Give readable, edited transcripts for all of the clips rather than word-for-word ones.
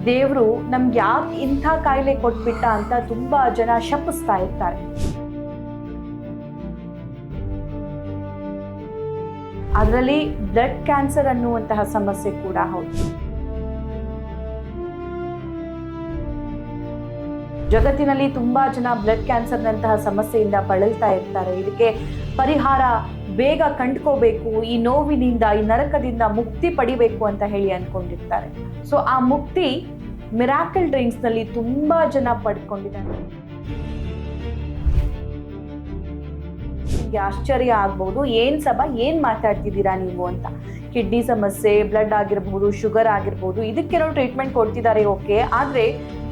ದೇವರು ನಮ್ಗೆ ಯಾಕೆ ಇಂಥ ಕಾಯಿಲೆ ಕೊಟ್ಬಿಟ್ಟ ಅಂತ ತುಂಬಾ ಜನ ಶಪಿಸ್ತಾ ಇರ್ತಾರೆ. ಅದರಲ್ಲಿ ಬ್ಲಡ್ ಕ್ಯಾನ್ಸರ್ ಅನ್ನುವಂತಹ ಸಮಸ್ಯೆ ಕೂಡ ಹೌದು. ಜಗತ್ತಿನಲ್ಲಿ ತುಂಬಾ ಜನ ಬ್ಲಡ್ ಕ್ಯಾನ್ಸರ್ನಂತಹ ಸಮಸ್ಯೆಯಿಂದ ಬಳಲ್ತಾ ಇರ್ತಾರೆ. ಇದಕ್ಕೆ ಪರಿಹಾರ ಬೇಗ ಕಂಡ್ಕೋಬೇಕು, ಈ ನೋವಿನಿಂದ, ಈ ನರಕದಿಂದ ಮುಕ್ತಿ ಪಡಿಬೇಕು ಅಂತ ಹೇಳಿ ಅನ್ಕೊಂಡಿರ್ತಾರೆ. ಸೊ ಆ ಮುಕ್ತಿ ಮಿರಾಕಲ್ ಡ್ರಿಂಕ್ಸ್ ನಲ್ಲಿ ತುಂಬಾ ಜನ ಪಡ್ಕೊಂಡಿದ್ದಾರೆ. ನಿಮ್ಗೆ ಆಶ್ಚರ್ಯ ಆಗ್ಬಹುದು, ಏನ್ ಮಾತಾಡ್ತಿದ್ದೀರಾ ನೀವು ಅಂತ. ಕಿಡ್ನಿ ಸಮಸ್ಯೆ, ಬ್ಲಡ್ ಆಗಿರ್ಬಹುದು, ಶುಗರ್ ಆಗಿರ್ಬಹುದು, ಇದಕ್ಕೇನೋ ಟ್ರೀಟ್ಮೆಂಟ್ ಕೊಡ್ತಿದ್ದಾರೆ, ಓಕೆ. ಆದ್ರೆ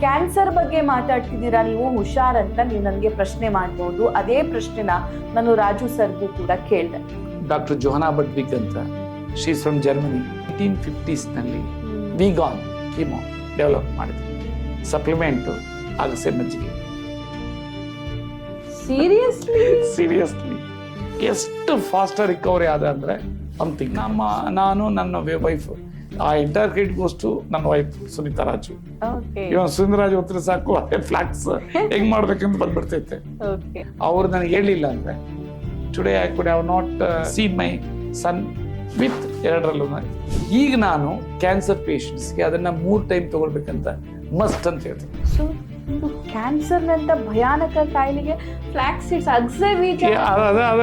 ಕ್ಯಾನ್ಸರ್ ಬಗ್ಗೆ ಮಾತಾಡ್ತಿದ್ದೀರಾ ನೀವು, ಹುಷಾರಂತ ನೀವು ನನಗೆ ಪ್ರಶ್ನೆ ಮಾಡ್ಬೋದು. ಅದೇ ಪ್ರಶ್ನೆನ ನಾನು ರಾಜು ಸರ್ಗೂ ಕೂಡ ಕೇಳಿದೆ. ಡಾಕ್ಟರ್ ಜೋಹನಾ ಬಡ್ವಿಗ್ ಅಂತ, she is from Germany. 1950s ನಲ್ಲಿ ವಿಗಾನ್ ಕೀಮೋ ಡೆವಲಪ್ ಮಾಡಿದ್ರು. ಸಪ್ಲಿಮೆಂಟು ಅಗಸೆ ಮಜ್ಜಿಗೆ. ಸೀರಿಯಸ್ಲಿ ಎಷ್ಟು ಫಾಸ್ಟ್ ರಿಕವರಿ ಆದ ಅಂದ್ರೆ ಅಂತಿಂಗ್. ನಾನು ನನ್ನ ವೈಫ್, ಆ ಎಂಟೈರ್ ಕ್ರೆಡಿಟ್ ಗೋಸ್ ಟು ನನ್ನ ವೈಫ್ ಸುನೀತಾ ರಾಜು. ಇವನ್ ಸುನೀತಾ ರಾಜು ಹೊತ್ತಿರ ಸಾಕು ಫ್ಲಾಕ್ಸ್ ಹೆಂಗ್ ಮಾಡ್ಬೇಕಂತ ಬಂದ್ಬಿಡ್ತೈತೆ. ಅವ್ರು ನನಗೆ ಹೇಳಿಲ್ಲ ಅಂದ್ರೆ today I could have not seen my son with ಎರಡರಲ್ಲೂ. ಈಗ ನಾನು ಕ್ಯಾನ್ಸರ್ ಪೇಷಂಟ್ಸ್ಗೆ ಅದನ್ನ 3 ಟೈಮ್ ತಗೊಳ್ಬೇಕಂತ ಮಸ್ಟ್ ಅಂತ ಹೇಳ್ತೀನಿ. ಕ್ಯಾನ್ಸರ್ ನಂತ ಭಯಾನಕ ಕಾಯಿಲೆಗೆ ಫ್ಲಾಕ್ಸ್ ಸೀಡ್ಸ್, ಅಗಸೆ ಬೀಜ,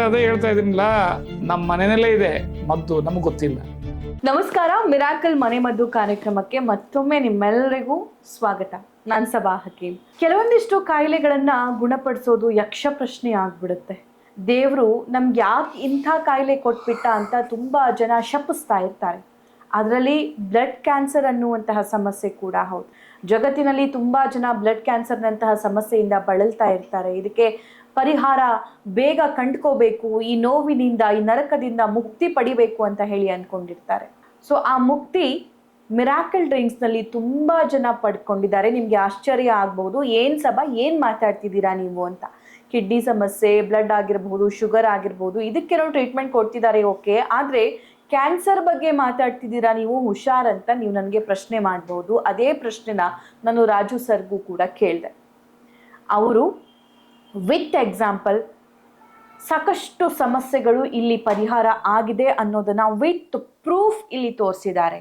ಅದೇ ಹೇಳ್ತಾ ಇದೀನಿಲ್ಲ. ನಮ್ಮ ಮನೆಯಲ್ಲೇ ಇದೆ ಮದ್ದು, ನಮಗೆ ಗೊತ್ತಿಲ್ಲ. ನಮಸ್ಕಾರ, ಮಿರಾಕಲ್ ಮನೆ ಮದ್ದು ಕಾರ್ಯಕ್ರಮಕ್ಕೆ ಮತ್ತೊಮ್ಮೆ ನಿಮ್ಮೆಲ್ಲರಿಗೂ ಸ್ವಾಗತ. ನಾನು ಸಬಾ ಹಕೀಮ್. ಕೆಲವೊಂದಿಷ್ಟು ಕಾಯಿಲೆಗಳನ್ನ ಗುಣಪಡಿಸೋದು ಯಕ್ಷ ಪ್ರಶ್ನೆ ಆಗ್ಬಿಡುತ್ತೆ. ದೇವರು ನಮ್ಗೆ ಯಾಕೆ ಇಂಥ ಕಾಯಿಲೆ ಕೊಟ್ಬಿಟ್ಟ ಅಂತ ತುಂಬಾ ಜನ ಶಪಿಸ್ತಾ ಇರ್ತಾರೆ. ಅದರಲ್ಲಿ ಬ್ಲಡ್ ಕ್ಯಾನ್ಸರ್ ಅನ್ನುವಂತಹ ಸಮಸ್ಯೆ ಕೂಡ ಹೌದು. ಜಗತ್ತಿನಲ್ಲಿ ತುಂಬಾ ಜನ ಬ್ಲಡ್ ಕ್ಯಾನ್ಸರ್ನಂತಹ ಸಮಸ್ಯೆಯಿಂದ ಬಳಲ್ತಾ ಇರ್ತಾರೆ. ಇದಕ್ಕೆ ಪರಿಹಾರ ಬೇಗ ಕಂಡ್ಕೋಬೇಕು, ಈ ನೋವಿನಿಂದ, ಈ ನರಕದಿಂದ ಮುಕ್ತಿ ಪಡಿಬೇಕು ಅಂತ ಹೇಳಿ ಅನ್ಕೊಂಡಿರ್ತಾರೆ. ಸೊ ಆ ಮುಕ್ತಿ ಮಿರಾಕಲ್ ಡ್ರಿಂಕ್ಸ್ ನಲ್ಲಿ ತುಂಬಾ ಜನ ಪಡ್ಕೊಂಡಿದ್ದಾರೆ. ನಿಮ್ಗೆ ಆಶ್ಚರ್ಯ ಆಗ್ಬಹುದು, ಏನ್ ಮಾತಾಡ್ತಿದ್ದೀರಾ ನೀವು ಅಂತ. ಕಿಡ್ನಿ ಸಮಸ್ಯೆ, ಬ್ಲಡ್ ಆಗಿರ್ಬಹುದು, ಶುಗರ್ ಆಗಿರ್ಬಹುದು, ಇದಕ್ಕೇನೋ ಟ್ರೀಟ್ಮೆಂಟ್ ಕೊಡ್ತಿದ್ದಾರೆ, ಓಕೆ. ಆದ್ರೆ ಕ್ಯಾನ್ಸರ್ ಬಗ್ಗೆ ಮಾತಾಡ್ತಿದ್ದೀರಾ ನೀವು, ಹುಷಾರಂತ ನೀವು ನನಗೆ ಪ್ರಶ್ನೆ ಮಾಡ್ಬೋದು. ಅದೇ ಪ್ರಶ್ನೆನ ನಾನು ರಾಜು ಸರ್ಗೂ ಕೂಡ ಕೇಳಿದೆ. ಅವರು ವಿತ್ ಎಕ್ಸಾಂಪಲ್ ಸಾಕಷ್ಟು ಸಮಸ್ಯೆಗಳು ಇಲ್ಲಿ ಪರಿಹಾರ ಆಗಿದೆ ಅನ್ನೋದನ್ನ ವಿತ್ ಪ್ರೂಫ್ ಇಲ್ಲಿ ತೋರಿಸಿದ್ದಾರೆ.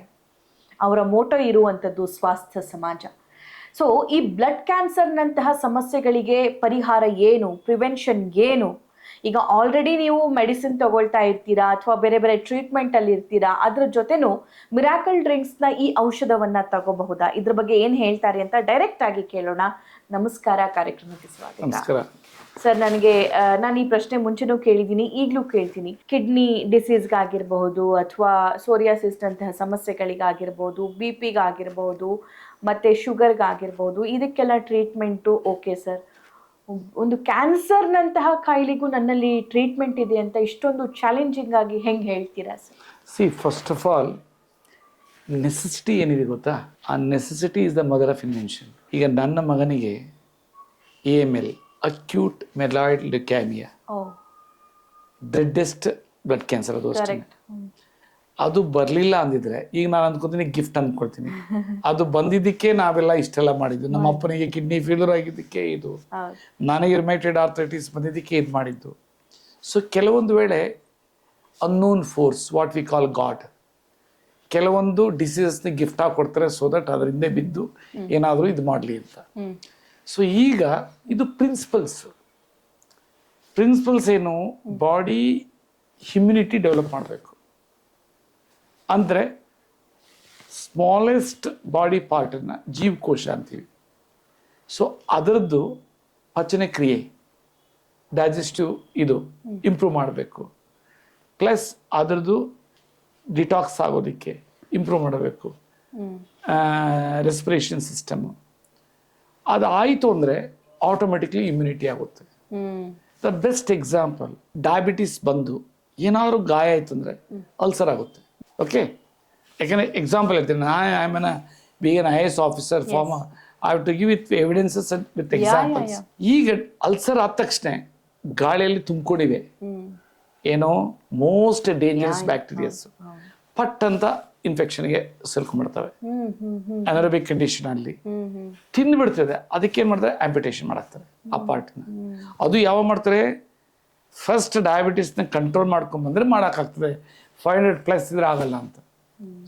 ಅವರ ಮೋಟೋ ಇರುವಂಥದ್ದು ಸ್ವಾಸ್ಥ್ಯ ಸಮಾಜ. ಸೊ ಈ ಬ್ಲಡ್ ಕ್ಯಾನ್ಸರ್ನಂತಹ ಸಮಸ್ಯೆಗಳಿಗೆ ಪರಿಹಾರ ಏನು, ಪ್ರಿವೆನ್ಷನ್ ಏನು? ಈಗ ಆಲ್ರೆಡಿ ನೀವು ಮೆಡಿಸಿನ್ ತಗೊಳ್ತಾ ಇರ್ತೀರಾ ಅಥವಾ ಬೇರೆ ಬೇರೆ ಟ್ರೀಟ್ಮೆಂಟ್ ಅಲ್ಲಿ ಇರ್ತೀರಾ, ಅದ್ರ ಜೊತೆನೂ ಮಿರಾಕಲ್ ಡ್ರಿಂಕ್ಸ್ ನ ಈ ಔಷಧವನ್ನ ತಗೋಬಹುದಾ? ಇದ್ರ ಬಗ್ಗೆ ಏನ್ ಹೇಳ್ತಾರೆ ಅಂತ ಡೈರೆಕ್ಟ್ ಆಗಿ ಕೇಳೋಣ. ನಮಸ್ಕಾರ, ಕಾರ್ಯಕ್ರಮಕ್ಕೆ ಸ್ವಾಗತ ಸರ್. ನಾನು ಈ ಪ್ರಶ್ನೆ ಮುಂಚೆನೂ ಕೇಳಿದ್ದೀನಿ, ಈಗಲೂ ಕೇಳ್ತೀನಿ. ಕಿಡ್ನಿ ಡಿಸೀಸ್ಗಾಗಿರ್ಬಹುದು ಅಥವಾ ಸೋರಿಯಾಸಿಸ್ ಅಂತಹ ಸಮಸ್ಯೆಗಳಿಗಾಗಿರ್ಬಹುದು, BP-ಗಾಗಿರ್ಬಹುದು, ಮತ್ತೆ ಶುಗರ್ಗಾಗಿರ್ಬಹುದು, ಇದಕ್ಕೆಲ್ಲ ಟ್ರೀಟ್ಮೆಂಟು ಓಕೆ ಸರ್. ಒಂದು ಕ್ಯಾನ್ಸರ್ನಂತಹ ಕಾಯಿಲೆಗೂ ನನ್ನಲ್ಲಿ ಟ್ರೀಟ್ಮೆಂಟ್ ಇದೆ ಅಂತ ಇಷ್ಟೊಂದು ಚಾಲೆಂಜಿಂಗ್ ಆಗಿ ಹೆಂಗೆ ಹೇಳ್ತೀರಾ sir? First of all necessity ಏನಿದೆ ಗೊತ್ತಾ? ಆ necessity is the mother of invention. ಈಗ ನನ್ನ ಮಗನಿಗೆ AML, ಅಕ್ಯೂಟ್ ಮೆಲಾಯ್ಡ್ ಲ್ಯುಕ್ಯಾಮಿಯಾ, ಡೆಡ್ಡೆಸ್ಟ್ ಬ್ಲಡ್ ಕ್ಯಾನ್ಸರ್. ಅದು ಅಷ್ಟೇ. ಅದು ಬರಲಿಲ್ಲ ಅಂದಿದ್ರೆ ಈಗ ನಾನು ಅಂದ್ಕೊತೀನಿ ಗಿಫ್ಟ್ ಅಂದ್ಕೊಳ್ತೀನಿ. ಅದು ಬಂದಿದ್ದಕ್ಕೆ ನಾವೆಲ್ಲ ಇಷ್ಟೆಲ್ಲ ಮಾಡಿದ್ದು. ನಮ್ಮ ಅಪ್ಪನಿಗೆ ಕಿಡ್ನಿ ಫೇಲ್ಯೂರ್ ಆಗಿದ್ದಕ್ಕೆ ಇದು, ನನಗೆ ರುಮ್ಯಾಟೈಡ್ ಆರ್ಥರೈಟಿಸ್ ಬಂದಿದ್ದಕ್ಕೆ ಇದು ಮಾಡಿದ್ದು. ಸೊ ಕೆಲವೊಂದು ವೇಳೆ unknown force, what we call god, ಕೆಲವೊಂದು ಡಿಸೀಸಸ್ನ ಗಿಫ್ಟ್ ಆಗಿ ಕೊಡ್ತಾರೆ ಸೊ ದಟ್ ಅದರಿಂದ ಬಿದ್ದು ಏನಾದರೂ ಇದು ಮಾಡಲಿ ಅಂತ. ಸೊ ಈಗ ಇದು ಪ್ರಿನ್ಸಿಪಲ್ಸ್ ಏನು? ಬಾಡಿ ಇಮ್ಯುನಿಟಿ ಡೆವಲಪ್ ಮಾಡಬೇಕು ಅಂದರೆ ಸ್ಮಾಲೆಸ್ಟ್ ಬಾಡಿ ಪಾರ್ಟನ್ನು ಜೀವಕೋಶ ಅಂತೀವಿ. ಸೊ ಅದರದ್ದು ಪಚನ ಕ್ರಿಯೆ, ಡೈಜೆಸ್ಟಿವ್ ಇದು ಇಂಪ್ರೂವ್ ಮಾಡಬೇಕು. ಪ್ಲಸ್ ಅದರದ್ದು ಡಿಟಾಕ್ಸ್ ಆಗೋದಕ್ಕೆ ಇಂಪ್ರೂವ್ ಮಾಡಬೇಕು. ರೆಸ್ಪಿರೇಷನ್ ಸಿಸ್ಟಮು ಅದು ಆಯಿತು ಅಂದರೆ ಆಟೋಮೆಟಿಕ್ಲಿ ಇಮ್ಯುನಿಟಿ ಆಗುತ್ತೆ. ದ ಬೆಸ್ಟ್ ಎಕ್ಸಾಂಪಲ್, ಡಯಾಬಿಟಿಸ್ ಬಂದು ಏನಾದ್ರು ಗಾಯ ಆಯಿತು ಅಂದರೆ ಅಲ್ಸರ್ ಆಗುತ್ತೆ. ಓಕೆ, ಯಾಕಂದರೆ ಎಕ್ಸಾಂಪಲ್ ಹೇಳ್ತೀನಿ. being an IAS officer, former, I have to give it evidences and with examples. ಈಗ ಅಲ್ಸರ್ ಆದ ತಕ್ಷಣ ಗಾಳಿಯಲ್ಲಿ ತುಂಬಿಕೊಂಡಿವೆ ಏನೋ ಮೋಸ್ಟ್ ಡೇಂಜರಸ್ ಬ್ಯಾಕ್ಟೀರಿಯಾಸ್. ಪಟ್ ಅಂತ ಇನ್ಫೆಕ್ಷನ್ಗೆ ಸೇರ್ಕೊಂಡ್ಬಿಡ್ತವೆ ಅನರೋಬಿಕ್ ಕಂಡೀಷನ್ ಅಲ್ಲಿ ತಿಂದ್ಬಿಡ್ತದೆ. ಅದಕ್ಕೆ ಏನು ಮಾಡ್ತಾರೆ, ಆಂಪಿಟೇಷನ್ ಮಾಡಾಕ್ತಾರೆ ಆ ಪಾರ್ಟ್ನ. ಅದು ಯಾವಾಗ ಮಾಡ್ತಾರೆ, ಫಸ್ಟ್ ಡಯಾಬಿಟಿಸ್ನ ಕಂಟ್ರೋಲ್ ಮಾಡ್ಕೊಂಡ್ಬಂದ್ರೆ ಮಾಡೋಕ್ಕಾಗ್ತದೆ, 500+ ಇದ್ರೆ ಆಗಲ್ಲ ಅಂತ.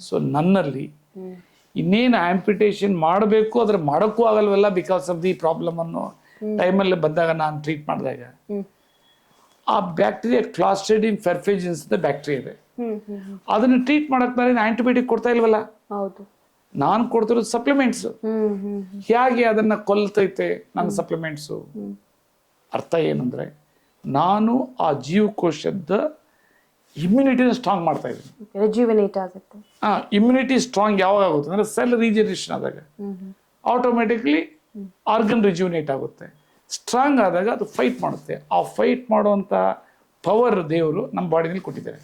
ಸೊ ನನ್ನಲ್ಲಿ ಇನ್ನೇನು ಆಂಪಿಟೇಷನ್ ಮಾಡಬೇಕು ಅದ್ರ ಮಾಡೋಕ್ಕೂ ಆಗಲ್ವಲ್ಲ, ಬಿಕಾಸ್ ಆಫ್ ದಿ ಪ್ರಾಬ್ಲಮ್ ಅನ್ನೋ ಟೈಮಲ್ಲಿ ಬಂದಾಗ ನಾನು ಟ್ರೀಟ್ ಮಾಡಿದಾಗ ಆ ಬ್ಯಾಕ್ಟೀರಿಯಾ ಕ್ಲಾಸ್ಟ್ರಿಡಿಯಂ ಪರ್ಫೇಜಿಯನ್ಸ್ ಅಂತ ಬ್ಯಾಕ್ಟೀರಿಯಾ ಇದೆ. ಅದನ್ನ ಟ್ರೀಟ್ ಮಾಡಕ್ ನಾನು ಆಂಟಿಬಯೋಟಿಕ್ ಕೊಡ್ತಾ ಇಲ್ವಲ್ಲ, ನಾನು ಕೊಡ್ತಿರೋದು ಸಪ್ಲಿಮೆಂಟ್ಸ್. ಹೇಗೆ ಅದನ್ನ ಕೊಲ್ತೈತೆ ನನ್ನ ಸಪ್ಲಿಮೆಂಟ್ಸು? ಅರ್ಥ ಏನಂದ್ರೆ ನಾನು ಆ ಜೀವಕೋಶದ ಇಮ್ಯುನಿಟಿನ ಸ್ಟ್ರಾಂಗ್ ಮಾಡ್ತಾ ಇದ್ದೀನಿ. ಇಮ್ಯುನಿಟಿ ಸ್ಟ್ರಾಂಗ್ ಯಾವಾಗ ಆಗುತ್ತೆ ಅಂದ್ರೆ ಸೆಲ್ ರಿಜನರೇಷನ್ ಆದಾಗ ಆಟೋಮೆಟಿಕ್ಲಿ ಆರ್ಗನ್ ರಿಜ್ಯೂನೇಟ್ ಆಗುತ್ತೆ. ಸ್ಟ್ರಾಂಗ್ ಆದಾಗ ಅದು ಫೈಟ್ ಮಾಡುತ್ತೆ. ಆ ಫೈಟ್ ಮಾಡುವಂತ ಪವರ್ ದೇವರು ನಮ್ಮ ಬಾಡಿನಲ್ಲಿ ಕೊಟ್ಟಿದ್ದಾರೆ.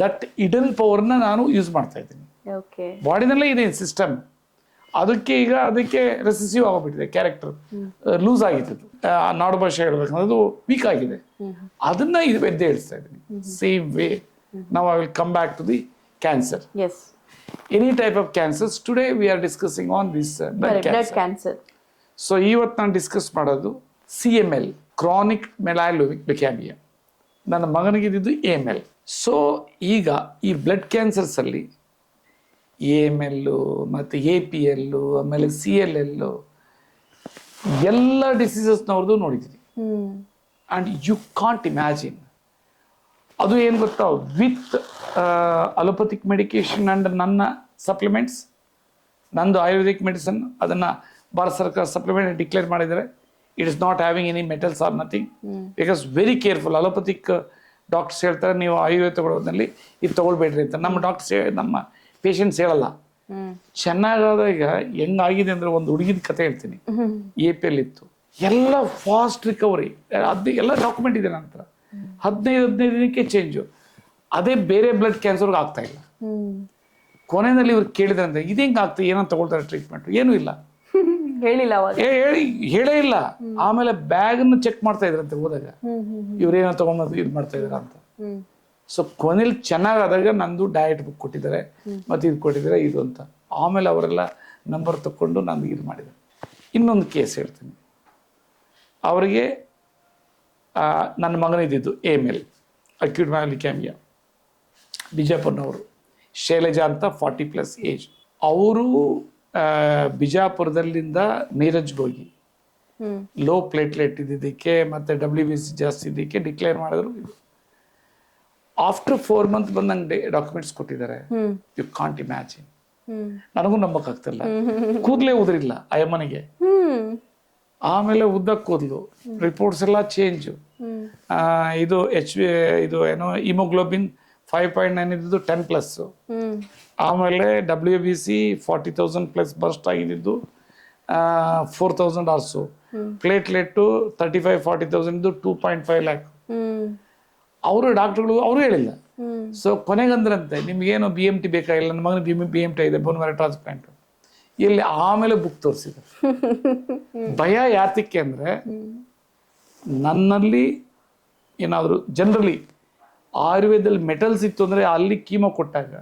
ದಟ್ ಇಡನ್ ಪವರ್ನ ನಾನು ಯೂಸ್ ಮಾಡ್ತಾ ಇದ್ದೀನಿ. ಬಾಡಿನಲ್ಲೇ ಇದೆ ಸಿಸ್ಟಮ್. ಅದಕ್ಕೆ ರೆಸಿಸಿವ್ ಆಗೋಗ್ಬಿಟ್ಟಿದೆ, ಕ್ಯಾರೆಕ್ಟರ್ ಲೂಸ್ ಆಗಿತ್ತು. ನಾಡು ಭಾಷೆ ಹೇಳ್ಬೇಕಂದ್ರೆ ಅದು ವೀಕ್ ಆಗಿದೆ. ಅದನ್ನ ಇದು ಎದ್ದೆ ಹೇಳ್ತಾ ಇದ್ದೀನಿ. ಸೇಮ್ ವೇ ನಾವು I will come back to the cancer. Any type of cancers. Today we are discussing on this blood cancer. So ಇವತ್ತು ನಾನು ಡಿಸ್ಕಸ್ ಮಾಡೋದು CML, ಕ್ರಾನಿಕ್ ಮೆಲೈಲೋಮಿಕ್ ಲ್ಯುಕೇಮಿಯಾ. ನನ್ನ ಮಗನಿಗಿದ್ದು AML. ಸೊ ಈಗ ಈ ಬ್ಲಡ್ ಕ್ಯಾನ್ಸರ್ಸ್ ಅಲ್ಲಿ AML ಮತ್ತು APL ಆಮೇಲೆ CLL ಎಲ್ಲ ಡಿಸೀಸಸ್ನವ್ರದ್ದು ನೋಡಿದ್ದೀನಿ. And you can't imagine. ಅದು ಏನು ಗೊತ್ತಾ, ವಿತ್ ಅಲೋಪತಿಕ್ ಮೆಡಿಕೇಶನ್ ಆ್ಯಂಡ್ ನನ್ನ ಸಪ್ಲಿಮೆಂಟ್ಸ್, ನಂದು ಆಯುರ್ವೇದಿಕ್ ಮೆಡಿಸನ್, ಅದನ್ನು ಭಾರತ ಸರ್ಕಾರ ಸಪ್ಲಿಮೆಂಟ್ ಡಿಕ್ಲೇರ್ ಮಾಡಿದರೆ it is not having any metals or nothing. Because very careful. Allopathic doctors ಹೇಳ್ತಾರೆ ನೀವು ಆಯುರ್ವೇದ ತಗೊಳ್ಳೋದ್ರಲ್ಲಿ ಇದು ತಗೊಳ್ಬೇಡ್ರಿ ಅಂತ. ನಮ್ಮ ಡಾಕ್ಟರ್ಸ್ ನಮ್ಮ ಪೇಷಂಟ್ಸ್ ಹೇಳಲ್ಲ. ಚೆನ್ನಾಗಾದಾಗ ಹೆಂಗಾಗಿದೆ ಅಂದ್ರೆ ಒಂದು ಹುಡುಗಿದ ಕತೆ ಹೇಳ್ತೀನಿ. APL ಇತ್ತು, ಎಲ್ಲ ಫಾಸ್ಟ್ ರಿಕವರಿ, ಅದು ಎಲ್ಲ ಡಾಕ್ಯುಮೆಂಟ್ ಇದೆ. ನಂತರ 15 ದಿನಕ್ಕೆ ಚೇಂಜು. ಅದೇ ಬೇರೆ ಬ್ಲಡ್ ಕ್ಯಾನ್ಸರ್ಗೆ ಆಗ್ತಾ ಇಲ್ಲ. ಕೊನೆಯಲ್ಲಿ ಇವ್ರು ಕೇಳಿದ್ರಂತೆ ಇದು ಹೆಂಗೆ ಆಗ್ತದೆ, ಏನಂತ ತಗೊಳ್ತಾರೆ ಟ್ರೀಟ್ಮೆಂಟ್? ಏನೂ ಇಲ್ಲ, ಹೇಳೇ ಇಲ್ಲ. ಆಮೇಲೆ ಬ್ಯಾಗನ್ನು ಚೆಕ್ ಮಾಡ್ತಾ ಇದ್ರಂತೆ ಹೋದಾಗ, ಇವ್ರೇನೋ ತಗೊಂಡು ಇದು ಮಾಡ್ತಾ ಇದಾರ ಅಂತ. ಸೊ ಕೊನೆಯಲ್ಲಿ ಚೆನ್ನಾಗಾದಾಗ ನಂದು ಡಯಟ್ ಬುಕ್ ಕೊಟ್ಟಿದ್ದಾರೆ, ಮತ್ತೆ ಇದು ಕೊಟ್ಟಿದ್ದಾರೆ ಇದು ಅಂತ. ಆಮೇಲೆ ಅವರೆಲ್ಲ ನಂಬರ್ ತಗೊಂಡು ನನಗೆ ಇದು ಮಾಡಿದ್ದಾರೆ. ಇನ್ನೊಂದು ಕೇಸ್ ಹೇಳ್ತೀನಿ. ಅವರಿಗೆ ನನ್ನ ಮಗನಿದ್ದು AML, ಅಕ್ಯೂಟ್ ಮೈಲಾಯ್ಡ್ ಲ್ಯುಕೇಮಿಯಾ, ಬಿಜಾಪುರ್ನವರು, ಶೈಲಜಾ ಅಂತ 40+ ಏಜ್. ಅವರು ಬಿಜಾಪುರದಲ್ಲಿಂದ ನೀರಜ್ಗೆ ಹೋಗಿ ಲೋ ಪ್ಲೇಟ್ಲೆಟ್ ಇದ್ದಿದ್ದಕ್ಕೆ ಮತ್ತೆ WBC ಜಾಸ್ತಿ ಇದ್ದಕ್ಕೆ ಡಿಕ್ಲೇರ್ ಮಾಡಿದ್ರು. ಇದು ಆಫ್ಟರ್ 4 months ಬಂದಂಗೆ ಡಾಕ್ಯುಮೆಂಟ್ಸ್ ಕೊಟ್ಟಿದ್ದಾರೆ. You can't imagine. ನನಗೂ ನಂಬಕ್ಕಾಗ್ತಿಲ್ಲ. ಕೂದಲೇ ಉದ್ರಿಲ್ಲ ಅಯ್ಯಮ್ಮನಿಗೆ. ಆಮೇಲೆ ಉದ್ದ ಕೂದಲು, ರಿಪೋರ್ಟ್ಸ್ ಎಲ್ಲ ಚೇಂಜು. ಇದು ಇದು ಏನೋ ಹಿಮೋಗ್ಲೋಬಿನ್ 5.9 ಇದ್ದು 10+. ಆಮೇಲೆ WBC 40,000+ ಬರ್ಸ್ಟ್ ಆಗಿದ್ದು 4,000 ಆರ್ಸು. ಪ್ಲೇಟ್ಲೆಟ್ಟು 35-40,000 ಇದ್ದು 2.5 lakh. ಅವರು ಡಾಕ್ಟರ್ಗಳು ಅವರು ಹೇಳಿಲ್ಲ. ಸೊ ಕೊನೆಗಂದ್ರಂತೆ ನಿಮ್ಗೇನು BMT ಬೇಕಾಗಿಲ್ಲ, ನನ್ನ ಮಗನ BMT ಇದೆ, ಬೋನ್ ಮ್ಯಾರೋ ಟ್ರಾನ್ಸ್ಪ್ಲಾಂಟ್. ಇಲ್ಲಿ ಆಮೇಲೆ ಬುಕ್ ತೋರಿಸಿದ್ರು. ಭಯ ಯಾತಕ್ಕೆ ಅಂದ್ರೆ ನನ್ನಲ್ಲಿ ಏನಾದ್ರು ಜನರಲಿ ಆಯುರ್ವೇದದಲ್ಲಿ ಮೆಟಲ್ಸ್ ಇತ್ತು ಅಂದ್ರೆ ಅಲ್ಲಿ ಕೀಮೋ ಕೊಟ್ಟಾಗ,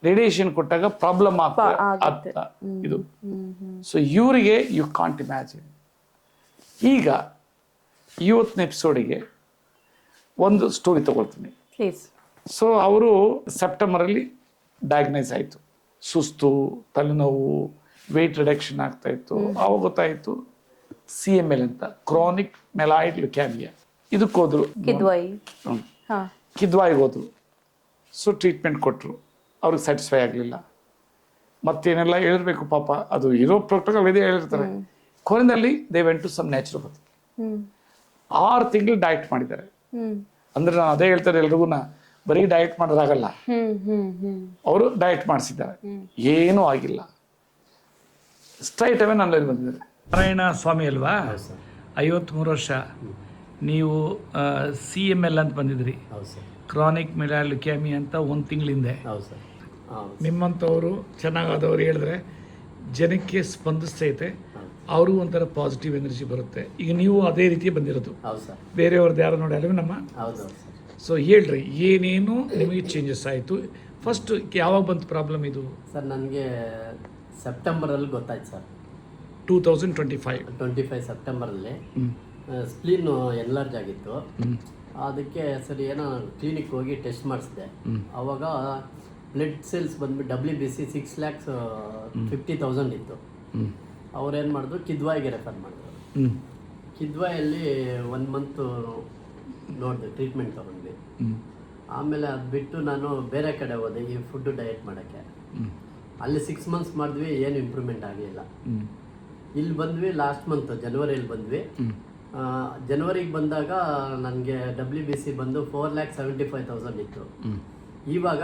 ರೇಡಿಯೇಷನ್ ಕೊಟ್ಟಾಗ ಪ್ರಾಬ್ಲಮ್ ಆಗ್ತದೆ ಇದು. ಸೊ ಇವರಿಗೆ ಯು ಕಾಂಟ್ ಇಮ್ಯಾಜಿನ್. ಈಗ ಇವತ್ತಿನ ಎಪಿಸೋಡಿಗೆ ಒಂದು ಸ್ಟೋರಿ ತಗೊಳ್ತೀನಿ. ಸೊ ಅವರು ಸೆಪ್ಟೆಂಬರಲ್ಲಿ ಡಯಾಗ್ನೈಸ್ ಆಯಿತು. ಸುಸ್ತು, ತಲೆನೋವು, ವೆಯ್ಟ್ ರಿಡಕ್ಷನ್ ಆಗ್ತಾ ಇತ್ತು. ಅವಾಗ ಗೊತ್ತಾಯಿತು CML ಅಂತ, ಕ್ರಾನಿಕ್ ಮೆಲೈಡ್ ಲ್ಯುಕೇಮಿಯಾ. ಇದಕ್ಕೆ ಹೋದ್ರು, ಕಿದ್ವಾಯಿಗೆ ಹೋದ್ರು. ಸೊ ಟ್ರೀಟ್ಮೆಂಟ್ ಕೊಟ್ಟರು. ಅವ್ರಿಗೆ ಸ್ಯಾಟಿಸ್ಫೈ ಆಗಲಿಲ್ಲ. ಮತ್ತೇನೆಲ್ಲ ಹೇಳಿರ್ಬೇಕು ಪಾಪ, ಅದು ಇರೋ ಪ್ರೋಟೋಕಾಲ್ ಇದೆ ಹೇಳಿರ್ತಾರೆ. ಕೊನೆಯಲ್ಲಿ they went to some naturopathy. 6 ತಿಂಗಳು ಡಯಟ್ ಮಾಡಿದ್ದಾರೆ. ಅಂದ್ರೆ ನಾನು ಅದೇ ಹೇಳ್ತಾರೆ ಎಲ್ರಿಗೂ, ಬರೀ ಡಯಟ್ ಮಾಡೋದಾಗಲ್ಲ. ಅವರು ಡಯಟ್ ಮಾಡಿಸಿದ್ದಾರೆ, ಏನೂ ಆಗಿಲ್ಲ. ಸ್ಟ್ರೈಟ್ ಅವೇ ನನ್ನ ಬಂದಿದ್ದಾರೆ. ನಾರಾಯಣ ಸ್ವಾಮಿ ಅಲ್ವಾ, 53 ವರ್ಷ. ನೀವು CML ಅಂತ ಬಂದಿದ್ರಿ, ಕ್ರಾನಿಕ್ ಮೆಲೈಡ್ ಲ್ಯುಕೇಮಿಯಾ ಅಂತ 1 ತಿಂಗಳ ಹಿಂದೆ. ನಿಮ್ಮಂಥವರು ಚೆನ್ನಾಗಾದವ್ರು ಹೇಳಿದ್ರೆ ಜನಕ್ಕೆ ಸ್ಪಂದಿಸ್ತೈತೆ, ಅವ್ರಿಗೂ ಒಂಥರ ಪಾಸಿಟಿವ್ ಎನರ್ಜಿ ಬರುತ್ತೆ. ಈಗ ನೀವು ಅದೇ ರೀತಿ ಬಂದಿರೋದು, ಬೇರೆಯವ್ರದ್ದು ಯಾರು ನೋಡಿ ಅಲ್ವ ನಮ್ಮ. ಸೊ ಹೇಳ್ರಿ ಏನೇನು ನಿಮಗೆ ಚೇಂಜಸ್ ಆಯಿತು, ಫಸ್ಟ್ ಯಾವಾಗ ಬಂತು ಪ್ರಾಬ್ಲಮ್ ಇದು? ಸರ್ ನನಗೆ ಸೆಪ್ಟೆಂಬರಲ್ಲಿ ಗೊತ್ತಾಯ್ತು ಸರ್. 2025 ಸೆಪ್ಟೆಂಬರಲ್ಲಿ ಸ್ಪ್ಲೀನು ಎನ್ಲಾರ್ಜ್ ಆಗಿತ್ತು. ಅದಕ್ಕೆ ಸರಿ ಏನೋ ಕ್ಲಿನಿಕ್ ಹೋಗಿ ಟೆಸ್ಟ್ ಮಾಡಿಸಿದೆ. ಆವಾಗ ಬ್ಲಡ್ ಸೆಲ್ಸ್ ಬಂದ್ಬಿಟ್ಟು WBC 6,50,000 ಇತ್ತು. ಅವ್ರೇನು ಮಾಡಿದ್ರು, ಕಿದ್ವಾಯಿಗೆ ರೆಫರ್ ಮಾಡಿದ್ರು. ಕಿದ್ವಾಯಲ್ಲಿ 1 ಮಂತು ನೋಡಿದೆ, ಟ್ರೀಟ್ಮೆಂಟ್ ತೊಗೊಂಡ್ವಿ. ಆಮೇಲೆ ಅದು ಬಿಟ್ಟು ನಾನು ಬೇರೆ ಕಡೆ ಹೋದೆ ಈ ಫುಡ್ ಡಯಟ್ ಮಾಡೋಕ್ಕೆ. ಅಲ್ಲಿ 6 ಮಂತ್ಸ್ ಮಾಡಿದ್ವಿ, ಏನು ಇಂಪ್ರೂವ್ಮೆಂಟ್ ಆಗಲಿಲ್ಲ. ಇಲ್ಲಿ ಬಂದ್ವಿ ಲಾಸ್ಟ್ ಮಂತ್ ಜನವರಿಯಲ್ಲಿ ಬಂದ್ವಿ. ಜನವರಿಗೆ ಬಂದಾಗ ನನಗೆ WBC ಬಂದು 4,75,000 ಇತ್ತು. ಇವಾಗ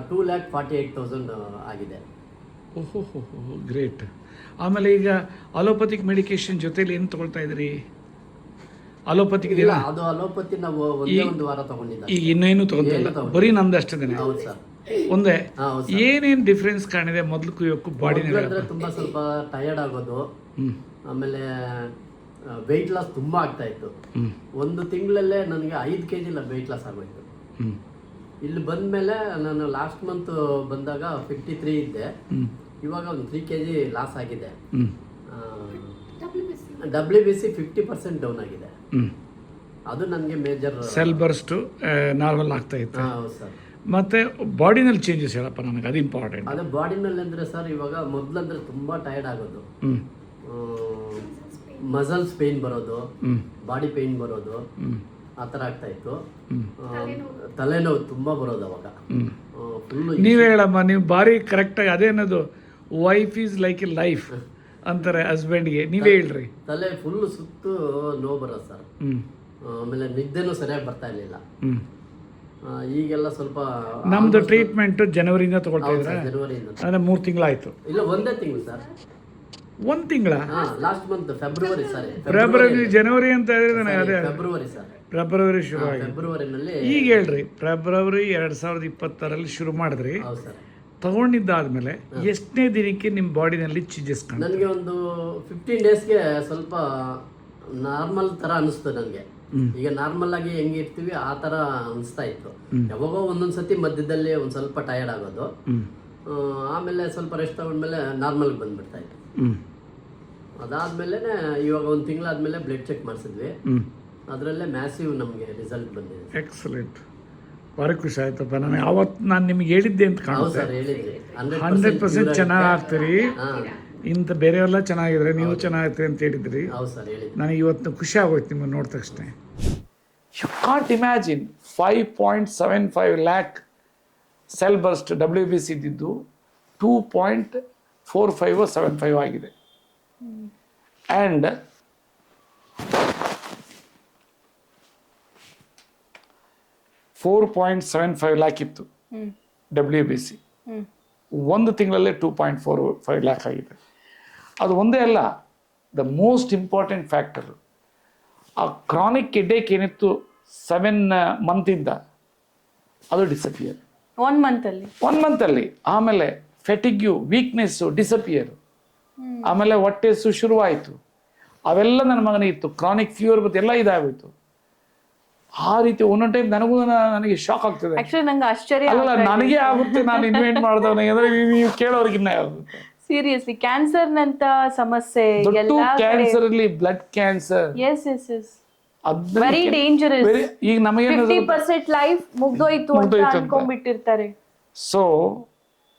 2,48,000 ಆಗಿದೆ. ಓಹೋ ಗ್ರೇಟ್. ಆಮೇಲೆ ಈಗ ಅಲೋಪತಿಕ್ ಮೆಡಿಕೇಶನ್ ಜೊತೆಲಿ ಏನು ತಗೊಳ್ತಾ ಇದ್ರಿ? ಅಲೋಪತಿಕ್ ಇಲ್ಲ, ಅದು ಅಲೋಪತಿ ನಾವು ಒಂದೇ ಒಂದು ವಾರ ತಗೊಂಡಿದ್ದ. ಈಗ ಇನ್ನೇನು ತಗೊಂಡಿಲ್ಲ, ಬರೀ ನಮ್ದು ಅಷ್ಟೇ. ಹೌದು ಸರ್. ಒಂದೇ ಏನೇನು ಡಿಫ್ರೆನ್ಸ್ ಕಾಣಿದೆ ಮೊದಲು ಇವಕ್ಕೂ ಬಾಡಿ? ಅಂದ್ರೆ ತುಂಬಾ ಸ್ವಲ್ಪ ಟಯರ್ಡ್ ಆಗೋದು, ಆಮೇಲೆ ವೆಯ್ಟ್ ಲಾಸ್ ತುಂಬಾ ಆಗ್ತಾ ಇತ್ತು. 1 ತಿಂಗಳಲ್ಲೇ ನನಗೆ 5 kg ವೆಯ್ಟ್ ಲಾಸ್ ಆಗೋಯ್ತು. ಇಲ್ಲಿ ಬಂದ್ಮೇಲೆ ನಾನು ಲಾಸ್ಟ್ ಮಂತ್ ಬಂದಾಗ 53 ಇದ್ದೆ, ಇವಾಗ ಒಂದು 3 kg ಲಾಸ್ ಆಗಿದೆ. WBC 50% ಡೌನ್ ಆಗಿದೆ. ಅದು ನನಗೆ ಮೇಜರ್. ಸೆಲ್ ಬರ್ಸ್ಟ್ ನಾರ್ಮಲ್ ಆಗ್ತಾ ಇತ್ತು. ಹೌದು ಸರ್. ಮತ್ತೆ ಬಾಡಿನಲ್ಲಿ ಚೇಂಜಸ್ ಹೇಳಪ್ಪ ನನಗೆ, ಅದು ಇಂಪಾರ್ಟೆಂಟ್. ಅದೇ ಬಾಡಿನಲ್ಲಿ ಅಂದರೆ ಸರ್, ಇವಾಗ ಮೊದಲಂದ್ರೆ ತುಂಬ ಟಯರ್ಡ್ ಆಗೋದು, ಮಸಲ್ಸ್ ಪೇಯ್ನ್ ಬರೋದು, ಬಾಡಿ ಪೇಯ್ನ್ ಬರೋದು, ಆ ಥರ ಆಗ್ತಾ ಇತ್ತು. ತಲೆನೋವು ತುಂಬ ಬರೋದು ಅವಾಗ ಫುಲ್ಲು. ನೀವು ಹೇಳಮ್ಮ, ನೀವು ಭಾರಿ ಕರೆಕ್ಟಾಗಿ ಅದೇನದು wife is like A life ಅಂತಾರೆ ಹಸ್ಬೆಂಡ್ಗೆ, ನೀವೇ ಹೇಳ್ರಿ. ತಲೆ ಫುಲ್ಲು ಸುತ್ತು ನೋವು ಬರೋದು ಸರ್. ಆಮೇಲೆ ನಿದ್ದೆನೂ ಸರಿಯಾಗಿ ಬರ್ತಾ ಇರಲಿಲ್ಲ. ಈಗೆಲ್ಲ ಸ್ವಲ್ಪ ನಮ್ದು ಟ್ರೀಟ್ಮೆಂಟ್ ಜನವರಿಯಿಂದ ತಗೊಳ್ತಾ ಇದ್ರೆ, ಜನವರಿಯಿಂದ. ಅಂದರೆ 3 ತಿಂಗಳಾಯ್ತು. ಇಲ್ಲ, 1 ತಿಂಗಳು ಸರ್. 1 ತಿಂಗಳ? Last month February sir. February ಜನವರಿ ಅಂತ ಹೇಳಿದ್ರೆ ನನಗೆ ಅದೇ ಫೆಬ್ರವರಿ ಸರ್. ಫೆಬ್ರವರಿ ಶುರು ಆಗಿ ಫೆಬ್ರವರಿನಲ್ಲಿ. ಈಗ ಹೇಳ್ರಿ, ಫೆಬ್ರವರಿ 2020ರಲ್ಲಿ ಶುರು ಮಾಡಿದ್ರಿ. ಹೌದು ಸರ್. ತಗೊಂಡಿದ್ದಾದ್ಮೇಲೆ ಎಷ್ಟನೇ ದಿನಕ್ಕೆ ನಿಮ್ಮ ಬಾಡಿನಲ್ಲಿ ಚೇಂಜಸ್ ಕಾಣ? ನನಗೆ ಒಂದು 15 ಡೇಸ್ಗೆ ಸ್ವಲ್ಪ ನಾರ್ಮಲ್ ಥರ ಅನಿಸ್ತು ನನಗೆ. ಈಗ ನಾರ್ಮಲ್ ಆಗಿ ಹೆಂಗೆ ಇರ್ತೀವಿ ಆ ಥರ ಅನಿಸ್ತಾ ಇತ್ತು. ಯಾವಾಗೋ ಒಂದೊಂದ್ಸತಿ ಮಧ್ಯದಲ್ಲಿ ಒಂದು ಸ್ವಲ್ಪ ಟಯರ್ಡ್ ಆಗೋದು, ಆಮೇಲೆ ಸ್ವಲ್ಪ ರೆಸ್ಟ್ ತಗೊಂಡ್ಮೇಲೆ ನಾರ್ಮಲ್ ಬಂದ್ಬಿಡ್ತಾ ಇತ್ತು. ಅದಾದ್ಮೇಲೆ ಇವಾಗ 1 ತಿಂಗಳಾದ್ಮೇಲೆ ಬ್ಲಡ್ ಚೆಕ್ ಮಾಡಿಸಿದ್ವಿ. ಅದರಲ್ಲೇ ಮ್ಯಾಸಿವ್ ನಮಗೆ ರಿಸಲ್ಟ್ ಬಂದಿದೆ. ಎಕ್ಸಲೆಂಟ್, ಭಾರಿ ಖುಷಿ ಆಯ್ತಪ್ಪ. ನಾನು ನಿಮ್ಗೆ ಹೇಳಿದ್ದೆ ಅಂತ ಕಾಣುತ್ತೆ. 100% ಚೆನ್ನಾಗಿ ಆಗ್ತೀರಿ. ಇಂಥ ಬೇರೆಯವೆಲ್ಲ ಚೆನ್ನಾಗಿದ್ರೆ ನೀವು ಚೆನ್ನಾಗಿರ್ತೀರಿ ಅಂತ ಹೇಳಿದ್ರಿ. ನನಗೆ ಇವತ್ತು ಖುಷಿ ಆಗೋಯ್ತು ನಿಮ್ಮನ್ನು ನೋಡಿದ ತಕ್ಷಣ. You can't imagine 5.75 lakh cell burst WBC ಇದ್ದಿದ್ದು 2.4575 ಆಗಿದೆ. ಆ್ಯಂಡ್ $4.75 lakh ಇತ್ತು WBC. 1 ತಿಂಗಳಲ್ಲೇ 2.45 lakh ಆಗಿದೆ. ಅದು ಒಂದೇ ಅಲ್ಲ, ದ ಮೋಸ್ಟ್ ಇಂಪಾರ್ಟೆಂಟ್ ಫ್ಯಾಕ್ಟರ್, ಆ ಕ್ರಾನಿಕ್ ಹೆಡ್ಏಕ್ ಏನಿತ್ತು 7 ಮಂತಿಂದ ಅದು ಡಿಸಪಿಯರ್ 1 ಮಂತಲ್ಲಿ. ಆಮೇಲೆ ಫೆಟಿಗ್ಯೂ, ವೀಕ್ನೆಸ್ಸು ಡಿಸಪಿಯರ್. ಆಮೇಲೆ ಹೊಟ್ಟೆಸು ಶುರುವಾಯಿತು. ಅವೆಲ್ಲ ನನ್ನ ಮಗನಿಗಿತ್ತು. ಕ್ರಾನಿಕ್ ಫೀವರ್ ಮತ್ತು ಎಲ್ಲ ಇದಾಗೋಯ್ತು. ಆ ರೀತಿ ಒಂದೊಂದು ಟೈಮ್ ನನಗೆ ಶಾಕ್ ಆಗ್ತದೆ. ನಂಗೆ ಆಶ್ಚರ್ಯ ಅಲ್ಲ, ನನಗೆ ಆಗುತ್ತೆ, ನಾನು ಇನ್ವೆಂಟ್ ಮಾಡಿದವನಿಗೆ. ಅಂದ್ರೆ ನೀವು ಕೇಳೋರ್ಗಿನ್ನ ಆಗುತ್ತೆ. ಸೀರಿಯಸ್ಲಿ ಕ್ಯಾನ್ಸರ್ ನಂತ ಸಮಸ್ಯೆ ಕ್ಯಾನ್ಸರ್ ಅಲ್ಲಿ ಬ್ಲಡ್ ಕ್ಯಾನ್ಸರ್ ವೆರಿ ಡೇಂಜರಸ್. ಈಗ ನಮಗೆ 50% ಲೈಫ್ ಮುಗ್ದೋಯ್ತು ಅಂತ ಅನ್ಕೊಂಡ್ಬಿಟ್ಟಿರ್ತಾರೆ. ಸೊ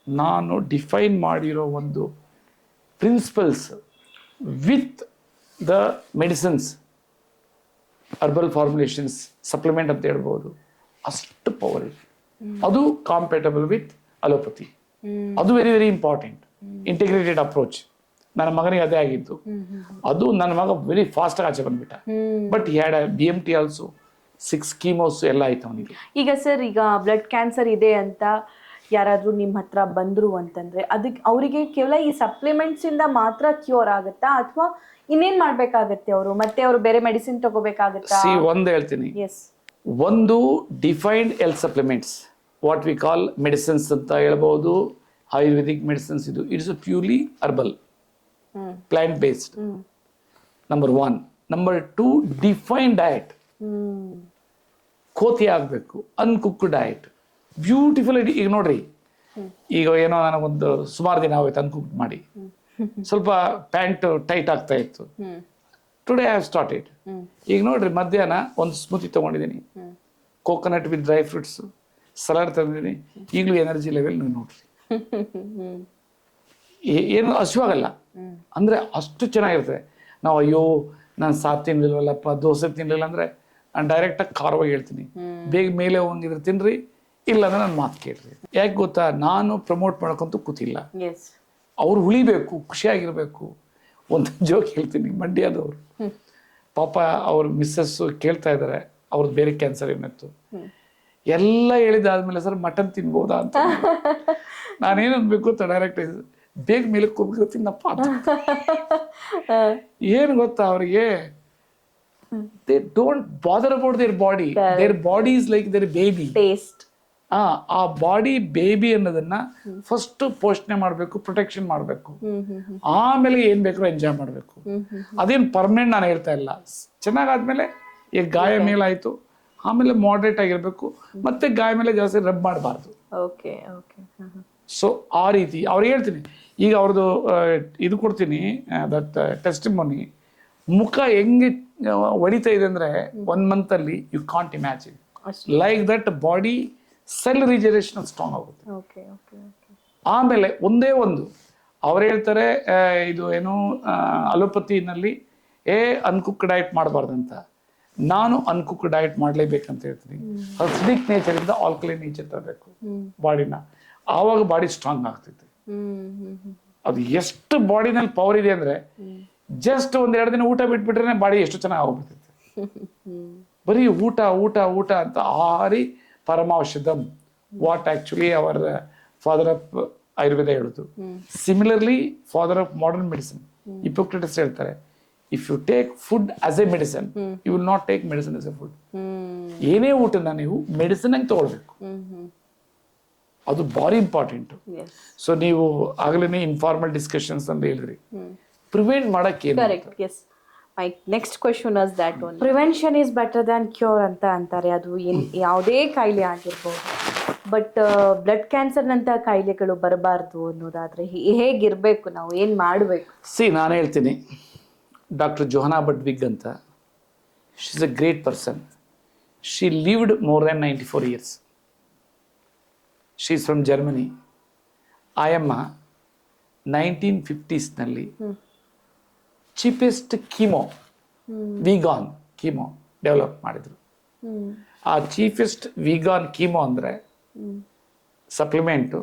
ನಾನು ಡಿಫೈನ್ ಮಾಡಿರೋ ಒಂದು principles with the medicines, herbal formulations, supplement ಅಂತ ಹೇಳ್ಬೋದು, ಅಷ್ಟು ಪವರ್ ಇದೆ. ಅದು ಕಾಂಪೇಟಬಲ್ ವಿತ್ ಅಲೋಪತಿ. ಅದು very very important. Integrated approach. ನನ್ನ ಮಗನಿಗೆ ಅದೇ ಆಗಿತ್ತು. ಅದು ನನ್ನ ಮಗ ವೆರಿ ಫಾಸ್ಟಾಗಿ ಆಚೆ ಬಂದ್ಬಿಟ್ಟ. ಬಟ್ ಹ್ಯಾಡ್ BMT ಆಲ್ಸೋ, 6 ಕೀಮೋಸ್ ಎಲ್ಲ ಆಯ್ತು ಅವನಿಗೆ. ಈಗ ಸರ್, ಈಗ ಬ್ಲಡ್ ಕ್ಯಾನ್ಸರ್ ಇದೆ ಅಂತ ಯಾರಾದ್ರೂ ನಿಮ್ಮ ಹತ್ರ ಬಂದ್ರು ಅಂತಂದ್ರೆ ಅದಕ್ಕೆ ಅವರಿಗೆ ಕೇವಲ ಈ ಸಪ್ಲಿಮೆಂಟ್ಸ್ ಇಂದ ಮಾತ್ರ ಕ್ಯೂರ್ ಆಗುತ್ತಾ, ಅಥವಾ ಇನ್ನೇನ್ ಮಾಡ್ಬೇಕಾಗತ್ತೆ ಅವರು? ಮತ್ತೆ ಅವರು ಬೇರೆ ಮೆಡಿಸಿನ್ ತಗೋಬೇಕಾಗತ್ತಾ? ಒಂದು ಹೇಳ್ತೀನಿ. ಒಂದು defined health supplements, what we call medicines ಅಂತ ಹೇಳ್ಬೋದು, ಆಯುರ್ವೇದಿಕ್ ಮೆಡಿಸಿನ್ಸ್. ಇದು it's purely herbal, plant based. Number 1. Number 2, defined diet. ಕೋತಿ ಆಗಬೇಕು, ಅನ್ಕುಕ್ಡ್ ಡಯಟ್. ಬ್ಯೂಟಿಫುಲ್ ಈಗ ನೋಡ್ರಿ, ಈಗ ಏನೋ ನನಗೊಂದು ಸುಮಾರು ದಿನ ಆಗೋಯ್ತು ಅನ್ಕುಕ್ ಮಾಡಿ, ಸ್ವಲ್ಪ ಪ್ಯಾಂಟ್ ಟೈಟ್ ಆಗ್ತಾ ಇತ್ತು. Today I have started. ಈಗ ನೋಡ್ರಿ, ಮಧ್ಯಾಹ್ನ ಒಂದು ಸ್ಮೂತಿ ತೊಗೊಂಡಿದ್ದೀನಿ, coconut with dry fruits, salad ತಂದಿದ್ದೀನಿ. ಈಗಲೂ ಎನರ್ಜಿ ಲೆವೆಲ್ ನೀವು ನೋಡ್ರಿ, ಏನು ಹಸಿವಾಗಲ್ಲ. ಅಂದರೆ ಅಷ್ಟು ಚೆನ್ನಾಗಿರ್ತದೆ. ನಾವು ಅಯ್ಯೋ ನಾನು ಸಾರು ತಿನ್ನಲಿಲ್ವಲ್ಲಪ್ಪ, ದೋಸೆ ತಿನ್ನಲಿಲ್ಲ ಅಂದರೆ ನಾನು ಡೈರೆಕ್ಟಾಗಿ ಖಾರವಾಗಿ ಹೇಳ್ತೀನಿ, ಬೇಗ ಮೇಲೆ ಹೋಗಿದ್ರೆ ತಿನ್ನಿರಿ, ಇಲ್ಲಾಂದ್ರೆ ನನ್ನ ಮಾತು ಕೇಳ್ರಿ. ಯಾಕೆ ಗೊತ್ತಾ, ನಾನು ಪ್ರಮೋಟ್ ಮಾಡೋಕ್ಕಂತೂ ಕೂತಿಲ್ಲ. ಅವ್ರು ಉಳಿಬೇಕು, ಖುಷಿಯಾಗಿರ್ಬೇಕು. ಒಂದು ಜೋಕ್ ಹೇಳ್ತೀನಿ, ಮಂಡ್ಯದವರು ಪಾಪ ಅವ್ರ ಮಿಸ್ಸಸ್ಸು ಕೇಳ್ತಾ ಇದ್ದಾರೆ, ಅವ್ರದ್ದು ಬೇರೆ ಕ್ಯಾನ್ಸರ್ ಏನಿತ್ತು. ಎಲ್ಲ ಹೇಳಿದಾದ್ಮೇಲೆ ಸರ್ ಮಟನ್ ತಿನ್ಬೋದಾ ಅಂತ ನಾನೇನು ಅನ್ಬೇಕು ಅಂತ ಡೈರೆಕ್ಟ್ ಬೇಗ ಮೇಲೆ ಹೋಗ್ಬೇಕು ತಿನ್ನಪ್ಪ ಅಂತ. ಏನು ಗೊತ್ತಾ ಅವ್ರಿಗೆ, they don't bother about their body. Their body is like their baby. ಆ ಬಾಡಿ ಬೇಬಿ ಅನ್ನೋದನ್ನ ಫಸ್ಟ್ ಪೋಷಣೆ ಮಾಡಬೇಕು, ಪ್ರೊಟೆಕ್ಷನ್ ಮಾಡಬೇಕು, ಆಮೇಲೆ ಏನ್ ಬೇಕಾದ್ರೂ ಎಂಜಾಯ್ ಮಾಡಬೇಕು. ಅದೇನು ಪರ್ಮನೆಂಟ್ ನಾನು ಹೇಳ್ತಾ ಇಲ್ಲ. ಚೆನ್ನಾಗಾದ್ಮೇಲೆ ಈಗ ಗಾಯ ಮೇಲಾಯ್ತು, ಆಮೇಲೆ ಮಾಡರೇಟ್ ಆಗಿರ್ಬೇಕು, ಮತ್ತೆ ಗಾಯ ಮೇಲೆ ಜಾಸ್ತಿ ರಬ್ ಮಾಡಬಾರ್ದು. ಸೊ ಆ ರೀತಿ ಅವ್ರಿಗೆ ಹೇಳ್ತೀನಿ. ಈಗ ಅವ್ರದ್ದು ಇದು ಕೊಡ್ತೀನಿ, ದಟ್ ಟೆಸ್ಟಿಮೋನಿ. ಮುಖ ಹೆಂಗೆ ಹೊಡಿತಾ ಇದೆ ಅಂದ್ರೆ 1 month ಅಲ್ಲಿ you can't imagine. Like that body cell regeneration strong ಆಗುತ್ತೆ. ಆಮೇಲೆ ಒಂದೇ ಒಂದು ಅವ್ರು ಹೇಳ್ತಾರೆ, ಇದು ಏನು ಅಲೋಪತಿನಲ್ಲಿ ಅನ್ಕುಕ್ ಡಯಟ್ ಮಾಡಬಾರ್ದಂತ. ನಾನು ಅನ್ಕುಕ್ ಡಯಟ್ ಮಾಡಲೇಬೇಕಂತ ಹೇಳ್ತೀನಿ. ಅಸಿಡಿಕ್ ನೇಚರ್ ಇಂದ ಆಲ್ಕಲೈನ್ ನೇಚರ್ ತರಬೇಕು ಬಾಡಿನ, ಆವಾಗ ಬಾಡಿ ಸ್ಟ್ರಾಂಗ್ ಆಗ್ತೈತೆ. ಅದು ಎಷ್ಟು ಬಾಡಿನಲ್ಲಿ ಪವರ್ ಇದೆ ಅಂದ್ರೆ, ಜಸ್ಟ್ 1-2 ದಿನ ಊಟ ಬಿಟ್ಬಿಟ್ರೆ ಬಾಡಿ ಎಷ್ಟು ಚೆನ್ನಾಗಿ ಹೋಗ್ಬಿಡ್ತೈತೆ. ಬರೀ ಊಟ ಊಟ ಊಟ ಅಂತ ಆಹಾರಿ ಪರಮಾಔಷಧಂ, what actually our father of Ayurveda ಹೇಳುದು. Similarly father of modern medicine Hippocrates ಹೇಳ್ತಾರೆ, if you take food as a medicine, you will not take medicine as a food. ಏನೇ ಊಟನ ನೀವು ಮೆಡಿಸಿನ್ ಆಗಿ ತಗೊಳ್ಬೇಕು, ಅದು ಭಾರಿ ಇಂಪಾರ್ಟೆಂಟ್. ಸೊ ನೀವು ಆಗಲೇ ಇನ್ಫಾರ್ಮಲ್ ಡಿಸ್ಕಷನ್ಸ್ ಅಂತ ಹೇಳಿದ್ರಿ, ಪ್ರಿವೆಂಟ್ ಮಾಡಕ್ಕೆ my next question is that one, prevention is better than cure ಅಂತ ಅಂತಾರೆ. ಅದು ಯಾವುದೇ ಕಾಯಿಲೆ ಆಗಿರ್ಬೋದು. ಬಟ್ ಬ್ಲಡ್ ಕ್ಯಾನ್ಸರ್ನಂಥ ಕಾಯಿಲೆಗಳು ಬರಬಾರ್ದು ಅನ್ನೋದಾದ್ರೆ ಹೇಗಿರ್ಬೇಕು, ನಾವು ಏನು ಮಾಡಬೇಕು? ನಾನು ಹೇಳ್ತೀನಿ, ಡಾಕ್ಟರ್ ಜೋಹನಾ ಬಡ್ವಿಗ್ ಅಂತ, she is a great person. She lived more than 94 years. She is from Germany. ಆಯಮ್ಮ 1950s ನಲ್ಲಿ cheapest chemo, vegan chemo develop ಮಾಡಿದ್ರು. ಆ ಚೀಫೆಸ್ಟ್ ವಿಗಾನ್ ಕೀಮೋ ಅಂದ್ರೆ ಸಪ್ಲಿಮೆಂಟು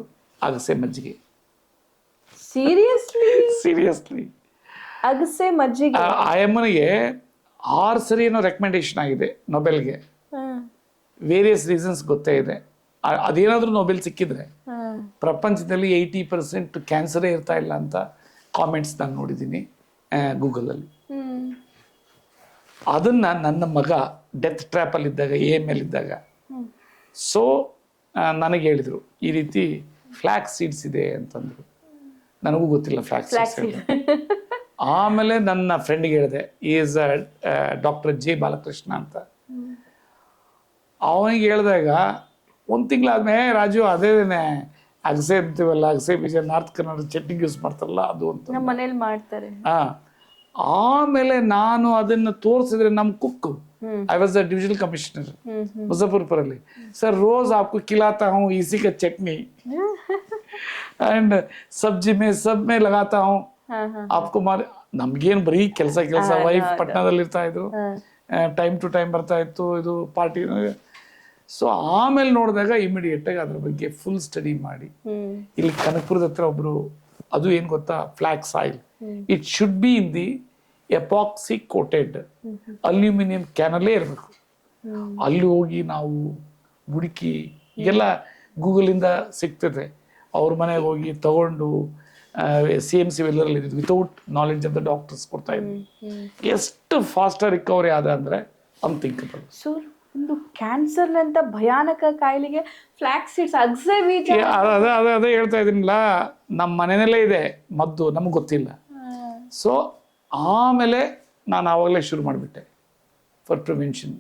ಅಗಸೆ ಮಜ್ಜಿಗೆ. ಸೀರಿಯಸ್ಲಿ ಅಗಸೆ ಮಜ್ಜಿಗೆ. ಆಯಮ್ಮನಿಗೆ 6 ಸರಿ ಏನೋ ರೆಕಮೆಂಡೇಶನ್ ಆಗಿದೆ ನೊಬೆಲ್ಗೆ. ವೇರಿಯಸ್ ರೀಸನ್ಸ್ ಗೊತ್ತೇ ಇದೆ. ಅದೇನಾದ್ರೂ ನೊಬೆಲ್ ಸಿಕ್ಕಿದ್ರೆ ಪ್ರಪಂಚದಲ್ಲಿ 80% ಕ್ಯಾನ್ಸರೇ ಇರ್ತಾ ಇಲ್ಲ ಅಂತ ಕಾಮೆಂಟ್ಸ್ ನಾನು ನೋಡಿದ್ದೀನಿ ಗೂಗಲಲ್ಲಿ. ಅದನ್ನ ನನ್ನ ಮಗ ಡೆತ್ ಟ್ರ್ಯಾಪ್ ಅಲ್ಲಿ ಇದ್ದಾಗ, AML ಇದ್ದಾಗ, ಸೊ ನನಗೆ ಹೇಳಿದ್ರು ಈ ರೀತಿ ಫ್ಲಾಕ್ಸ್ ಸೀಡ್ಸ್ ಇದೆ ಅಂತಂದ್ರು. ನನಗೂ ಗೊತ್ತಿಲ್ಲ ಫ್ಲಾಕ್ಸ್ ಸೀಡ್ಸ್. ಆಮೇಲೆ ನನ್ನ ಫ್ರೆಂಡ್ಗೆ ಹೇಳಿದೆ, ಈಸ್ ಡಾಕ್ಟರ್ J. ಬಾಲಕೃಷ್ಣ ಅಂತ. ಅವನಿಗೆ ಹೇಳಿದಾಗ 1 ತಿಂಗಳಾದ್ಮೇಲೆ, ರಾಜು ಅದೇನೆ ಅಗಸೆ ಅಂತೀವಲ್ಲ, ಅಗಸೆ ಬೀಜ ನಾರ್ತ್ ಕರ್ನಾಟಕ ಚಟ್ನಿಗೆ ಯೂಸ್ ಮಾಡ್ತಾರಲ್ಲ ಅದು ಅಂತ ನಮ್ಮ ಮನೇಲಿ ಮಾಡ್ತಾರೆ. ಆಮೇಲೆ ನಾನು ಅದನ್ನ ತೋರಿಸಿದ್ರೆ, ನಮ್ಮ cook, I was the divisional commissioner ಮುಜಫರ್ಪುರಲ್ಲಿ, ಸರ್ ರೋज आपको खिलाता हूँ इसी का चटनी एंड सब्जी में सब में लगाता हूँ आपको मार. ನಮ್ಗೇನು ಬರೀ ಕೆಲಸ ವೈಫ್ ಪಟ್ನಾದಲ್ಲಿ ಇರ್ತಾ ಇದ್ರು, ಟೈಮ್ ಟು ಟೈಮ್ ಬರ್ತಾ ಇತ್ತು ಇದು ಪಾರ್ಟಿ. ಸೊ ಆಮೇಲೆ ನೋಡಿದಾಗ ಇಮಿಡಿಯೇಟ್ ಆಗಿ ಅದ್ರ ಬಗ್ಗೆ ಫುಲ್ ಸ್ಟಡಿ ಮಾಡಿ, ಇಲ್ಲಿ ಕನಕಪುರದ ಹತ್ರ ಒಬ್ರು, ಅದು ಏನ್ ಗೊತ್ತಾ, flax oil, it should be in the epoxy coated aluminium ಕ್ಯಾನಲ್ಲೇ ಇರಬೇಕು. ಅಲ್ಲಿ ಹೋಗಿ ನಾವು ಹುಡುಕಿ, ಎಲ್ಲ ಗೂಗಲಿಂದ ಸಿಗ್ತದೆ, ಅವ್ರ ಮನೆಗೆ ಹೋಗಿ ತಗೊಂಡು CMC ವೆಲ್ಲರಲ್ಲಿ without knowledge of the doctors ಕೊಡ್ತಾ ಇದ್ವಿ. ಎಷ್ಟು ಫಾಸ್ಟಾಗಿ ರಿಕವರಿ ಆದ ಅಂದ್ರೆ ಅನ್ಥಿಂಕಬಲ್. ಒಂದು ಕ್ಯಾನ್ಸರ್ ಅಂತ ಭಯಾನಕ ಕಾಯಿಲೆಗೆ ಫ್ಲಾಕ್ಸ್ ಸೀಡ್ಸ್, ಅಗಸೆ ಬೀಜ, ಅದೇ ಹೇಳ್ತಾ ಇದೀನಿಲ್ಲ, ನಮ್ಮ ಮನೆಯಲ್ಲೇ ಇದೆ ಮದ್ದು, ನಮ್ಗೆ ಗೊತ್ತಿಲ್ಲ. ಸೊ ಆಮೇಲೆ ನಾನು ಆವಾಗಲೇ ಶುರು ಮಾಡಿಬಿಟ್ಟೆ ಫಾರ್ ಪ್ರಿವೆನ್ಷನ್.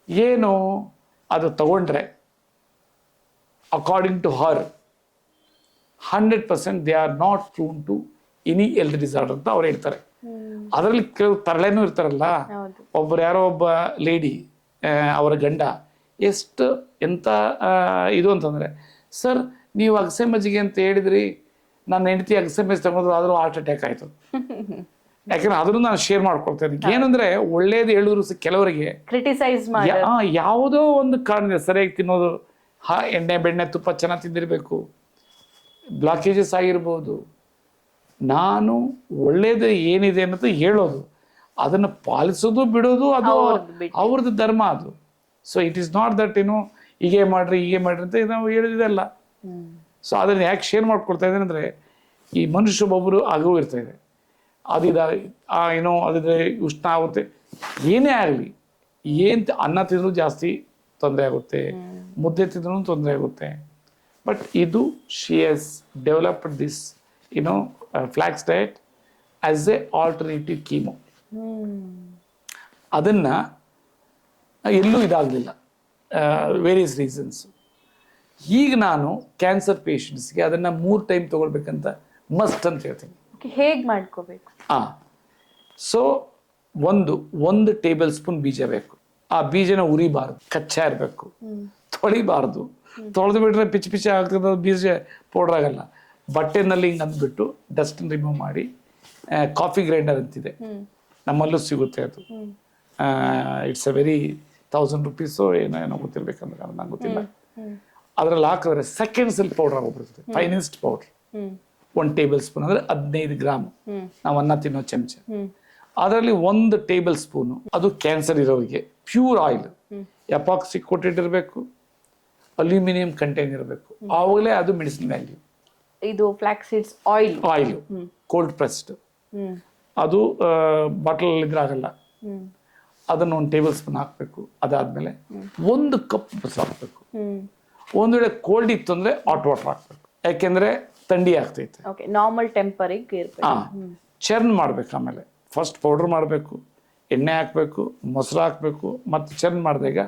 ಏನು ಅದು ತಗೊಂಡ್ರೆ according to her 100% they are not prone to any health disorder ಅಂತ ಅವ್ರು ಹೇಳ್ತಾರೆ. ಅದರಲ್ಲಿ ಕೆಲವು ತರಳೆನೂ ಇರ್ತಾರಲ್ಲ, ಒಬ್ಬರು ಯಾರೋ ಒಬ್ಬ ಲೇಡಿ ಅವರ ಗಂಡ ಎಂತ ಇದು ಅಂತಂದ್ರೆ, ಸರ್ ನೀವು ಅಗಸೆ ಮಜ್ಜಿಗೆ ಅಂತ ಹೇಳಿದ್ರಿ, ನನ್ನ ಹೆಂಡತಿ ಅಗಸೆ ಮಜ್ಜಿಗೆ ತಗೊಂಡ್ರು ಆದ್ರೂ ಹಾರ್ಟ್ ಅಟ್ಯಾಕ್ ಆಯ್ತು. ಯಾಕಂದ್ರೆ ಅದನ್ನು ನಾನು ಶೇರ್ ಮಾಡ್ಕೊಳ್ತೇನೆ. ಏನಂದ್ರೆ ಒಳ್ಳೇದು ಹೇಳಿದ್ರು ಕೆಲವರಿಗೆ ಕ್ರಿಟಿಸೈಸ್ ಯಾವುದೋ ಒಂದು ಕಾರಣ, ಸರಿಯಾಗಿ ತಿನ್ನೋದು, ಎಣ್ಣೆ ಬೆಣ್ಣೆ ತುಪ್ಪ ಚೆನ್ನಾಗಿ ತಿಂದಿರ್ಬೇಕು, ಬ್ಲಾಕೇಜಸ್ ಆಗಿರ್ಬೋದು. ನಾನು ಒಳ್ಳೇದು ಏನಿದೆ ಅನ್ನೋದು ಹೇಳೋದು, ಅದನ್ನು ಪಾಲಿಸೋದು ಬಿಡೋದು ಅದು ಅವ್ರದ್ದು ಧರ್ಮ ಅದು. So it is not that ಹೀಗೆ ಮಾಡ್ರಿ ಅಂತ ನಾವು ಹೇಳಿದೆಲ್ಲ. ಸೊ ಅದನ್ನ ಯಾಕೆ ಶೇರ್ ಮಾಡ್ಕೊಳ್ತಾ ಇದ್ದೇನೆ ಅಂದರೆ, ಈ ಮನುಷ್ಯ ಒಬ್ಬರು ಆಗು ಇರ್ತಾ ಇದೆ, ಅದಿದ್ರೆ ಉಷ್ಣ ಆಗುತ್ತೆ, ಏನೇ ಆಗಲಿ, ಅನ್ನ ತಿಂದರೂ ಜಾಸ್ತಿ ತೊಂದರೆ ಆಗುತ್ತೆ, ಮುದ್ದೆ ತಿಂದ್ರೂ ತೊಂದರೆ ಆಗುತ್ತೆ. ಬಟ್ ಇದು she has developed this flax diet as A alternative chemo. ಅದನ್ನ ಎಲ್ಲೂ ಇದಾಗಲಿಲ್ಲ, ವೇರಿಯಸ್ ರೀಸನ್ಸ್. ಈಗ ನಾನು ಕ್ಯಾನ್ಸರ್ ಪೇಷಂಟ್ಸ್ಗೆ ಅದನ್ನು 3 ಟೈಮ್ ತೊಗೊಳ್ಬೇಕಂತ ಮಸ್ಟ್ ಅಂತ ಹೇಳ್ತೀನಿ. ಹೇಗೆ ಮಾಡ್ಕೋಬೇಕು? ಸೊ ಒಂದು ಟೇಬಲ್ ಸ್ಪೂನ್ ಬೀಜ ಬೇಕು. ಆ ಬೀಜನ ಉರಿಬಾರ್ದು, ಕಚ್ಚಾ ಇರಬೇಕು, ತೊಳಿಬಾರ್ದು. ತೊಳೆದು ಬಿಟ್ರೆ ಪಿಚ್ಚಿ ಆಗ್ತದೆ, ಬೀಜ ಪೌಡರ್ ಆಗಲ್ಲ. ಬಟ್ಟೆನಲ್ಲಿ ಹಿಂಗೆ ಅಂದ್ಬಿಟ್ಟು ಡಸ್ಟನ್ನು ರಿಮೂವ್ ಮಾಡಿ, ಕಾಫಿ ಗ್ರೈಂಡರ್ ಅಂತಿದೆ, ನಮ್ಮಲ್ಲೂ ಸಿಗುತ್ತೆ ಅದು. ಇಟ್ಸ್ ಅ ವೆರಿ 1000 ರೂಪೀಸು ಏನೋ ಗೊತ್ತಿರ್ಬೇಕಂದ್ರೆ ಅದು ನಂಗೆ ಗೊತ್ತಿಲ್ಲ. ಅದ್ರಲ್ಲಿ ಹಾಕಿದ್ರೆ ಸೆಕೆಂಡ್ಸಲ್ಲಿ ಪೌಡರ್ ಆಗೋಗ್ಬಿಡ್ತದೆ. ಫೈನೆಸ್ಟ್ ಪೌಡರ್ 1 ಟೇಬಲ್ ಸ್ಪೂನ್ ಅಂದರೆ 15 ಗ್ರಾಮ್ ನಾವು ಅನ್ನ ತಿನ್ನೋ ಚಮಚ. ಅದರಲ್ಲಿ 1 ಟೇಬಲ್ ಸ್ಪೂನು ಅದು ಕ್ಯಾನ್ಸರ್ ಇರೋರಿಗೆ ಪ್ಯೂರ್ ಆಯಿಲ್, ಎಪಾಕ್ಸಿ ಕೋಟೆಡ್ ಇರಬೇಕು, ಅಲ್ಯೂಮಿನಿಯಂ ಕಂಟೈನ್ ಇರಬೇಕು, ಆವಾಗಲೇ ಅದು ಮೆಡಿಸಿನ್ ವ್ಯಾಲ್ಯೂ. ಇದು flax seeds oil cold pressed, ಅದು ಬಾಟಲಲ್ಲಿ ಇದ್ರೆ ಆಗಲ್ಲ. ಅದನ್ನು 1 ಟೇಬಲ್ ಸ್ಪೂನ್ ಹಾಕಬೇಕು. ಅದಾದ್ಮೇಲೆ 1 ಕಪ್ ಮೊಸರು ಹಾಕಬೇಕು. ಒಂದು ವೇಳೆ ಕೋಲ್ಡ್ ಇತ್ತು ಅಂದ್ರೆ ಹಾಟ್ ವಾಟರ್ ಹಾಕ್ಬೇಕು, ಯಾಕೆಂದ್ರೆ ಥಂಡಿ ಆಗ್ತೈತೆ. ನಾರ್ಮಲ್ ಟೆಂಪರಿಗೆ ಚರ್ನ್ ಮಾಡ್ಬೇಕು. ಆಮೇಲೆ ಫಸ್ಟ್ ಪೌಡರ್ ಮಾಡಬೇಕು, ಎಣ್ಣೆ ಹಾಕಬೇಕು, ಮೊಸರು ಹಾಕಬೇಕು, ಮತ್ತು ಚರ್ನ್ ಮಾಡಿದಾಗ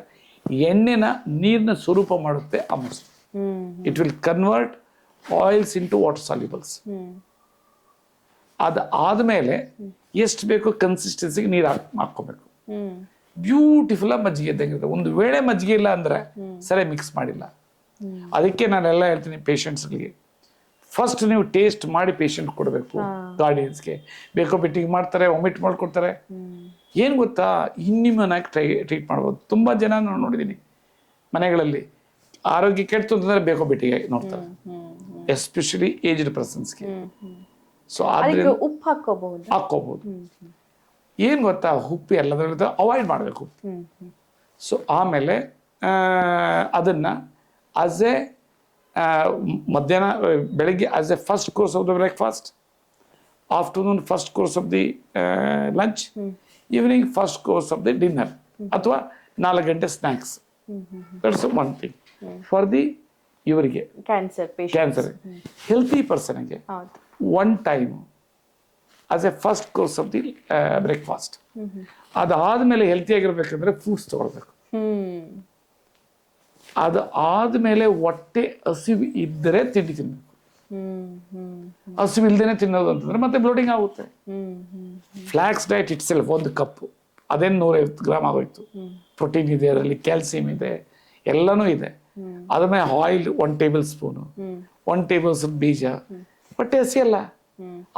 ಎಣ್ಣೆನ ನೀರಿನ ಸ್ವರೂಪ ಮಾಡುತ್ತೆ ಆ ಮೊಸರು. It will convert oils into water solubles. ಅದಾದ್ಮೇಲೆ ಎಷ್ಟು ಬೇಕೋ ಕನ್ಸಿಸ್ಟೆನ್ಸಿಗೆ ನೀರು ಹಾಕೋಬೇಕು. ಬ್ಯೂಟಿಫುಲ್ ಆಗಿ ಮಜ್ಜಿಗೆ ಇದ್ದಂಗಿರುತ್ತೆ. ಒಂದು ವೇಳೆ ಮಜ್ಜಿಗೆ ಇಲ್ಲ ಅಂದ್ರೆ ಸರಿ ಮಿಕ್ಸ್ ಮಾಡಿಲ್ಲ. ಅದಕ್ಕೆ ನಾನೆಲ್ಲ ಹೇಳ್ತೀನಿ ಪೇಷಂಟ್ಸ್ಗಳಿಗೆ, ಫಸ್ಟ್ ನೀವು ಟೇಸ್ಟ್ ಮಾಡಿ ಪೇಷಂಟ್ ಕೊಡಬೇಕು. ಗಾರ್ಡಿಯನ್ಸ್ಗೆ ಬೇಕೋ ಬಿಟ್ಟಿಗೆ ಮಾಡ್ತಾರೆ, ಒಮಿಟ್ ಮಾಡ್ಕೊಡ್ತಾರೆ. ಏನು ಗೊತ್ತಾ, ಇನ್ಹ್ಯೂಮನ್ ಆಗಿ ಟ್ರೀಟ್ ಮಾಡ್ಬೋದು. ತುಂಬ ಜನ ನಾನು ನೋಡಿದ್ದೀನಿ ಮನೆಗಳಲ್ಲಿ ಆರೋಗ್ಯ ಕೆಡ್ತು ಅಂತಂದ್ರೆ ಬೇಕೋ ಬಿಟ್ಟಿಗೆ ನೋಡ್ತಾರೆ, ಎಸ್ಪೆಷಲಿ ಏಜ್ಡ್ ಪರ್ಸನ್ಸ್ಗೆ. ಸೊ ಆದ್ರೆ ಉಪ್ಪು ಹಾಕೋಬಹುದು. ಏನು ಗೊತ್ತಾ, ಉಪ್ಪು ಎಲ್ಲದರಲ್ಲೂ ಅವಾಯ್ಡ್ ಮಾಡಬೇಕು. ಸೊ ಆಮೇಲೆ ಅದನ್ನು ಆಸ್ ಎ ಮಧ್ಯಾಹ್ನ ಬೆಳಗ್ಗೆ as a first course of the breakfast, afternoon first course of the lunch, evening first course of the dinner, ಅಥವಾ 4 ಗಂಟೆ snacks. That's one thing for the ಇವರಿಗೆ ಕ್ಯಾನ್ಸರ್. ಹೆಲ್ತಿ ಪರ್ಸನ್ಗೆ 1 time as a first course of the breakfast. ಅದಾದ್ಮೇಲೆ ಹೆಲ್ತಿಯಾಗಿರ್ಬೇಕಂದ್ರೆ fruits ತಗೊಳ್ಬೇಕು. ಅದು ಆದ್ಮೇಲೆ ಹೊಟ್ಟೆ ಹಸಿವು ಇದ್ದರೆ ತಿಂಡಿ ತಿನ್ಬೇಕು. ಹಸಿವು ಇಲ್ದೇನೆ ತಿನ್ನೋದು ಅಂತಂದ್ರೆ ಮತ್ತೆ ಬ್ಲೋಟಿಂಗ್ ಆಗುತ್ತೆ. Flax diet it self 1 cup ಅದೇನು 150 ಗ್ರಾಮ್ ಆಗೋಯ್ತು. ಪ್ರೋಟೀನ್ ಇದೆ, ಅದರಲ್ಲಿ ಕ್ಯಾಲ್ಸಿಯಂ ಇದೆ, ಎಲ್ಲನೂ ಇದೆ. ಅದಾದ್ಮೇಲೆ oil 1 table spoon, 1 table spoon ಬೀಜ, ಹೊಟ್ಟೆ ಹಸಿ ಅಲ್ಲ.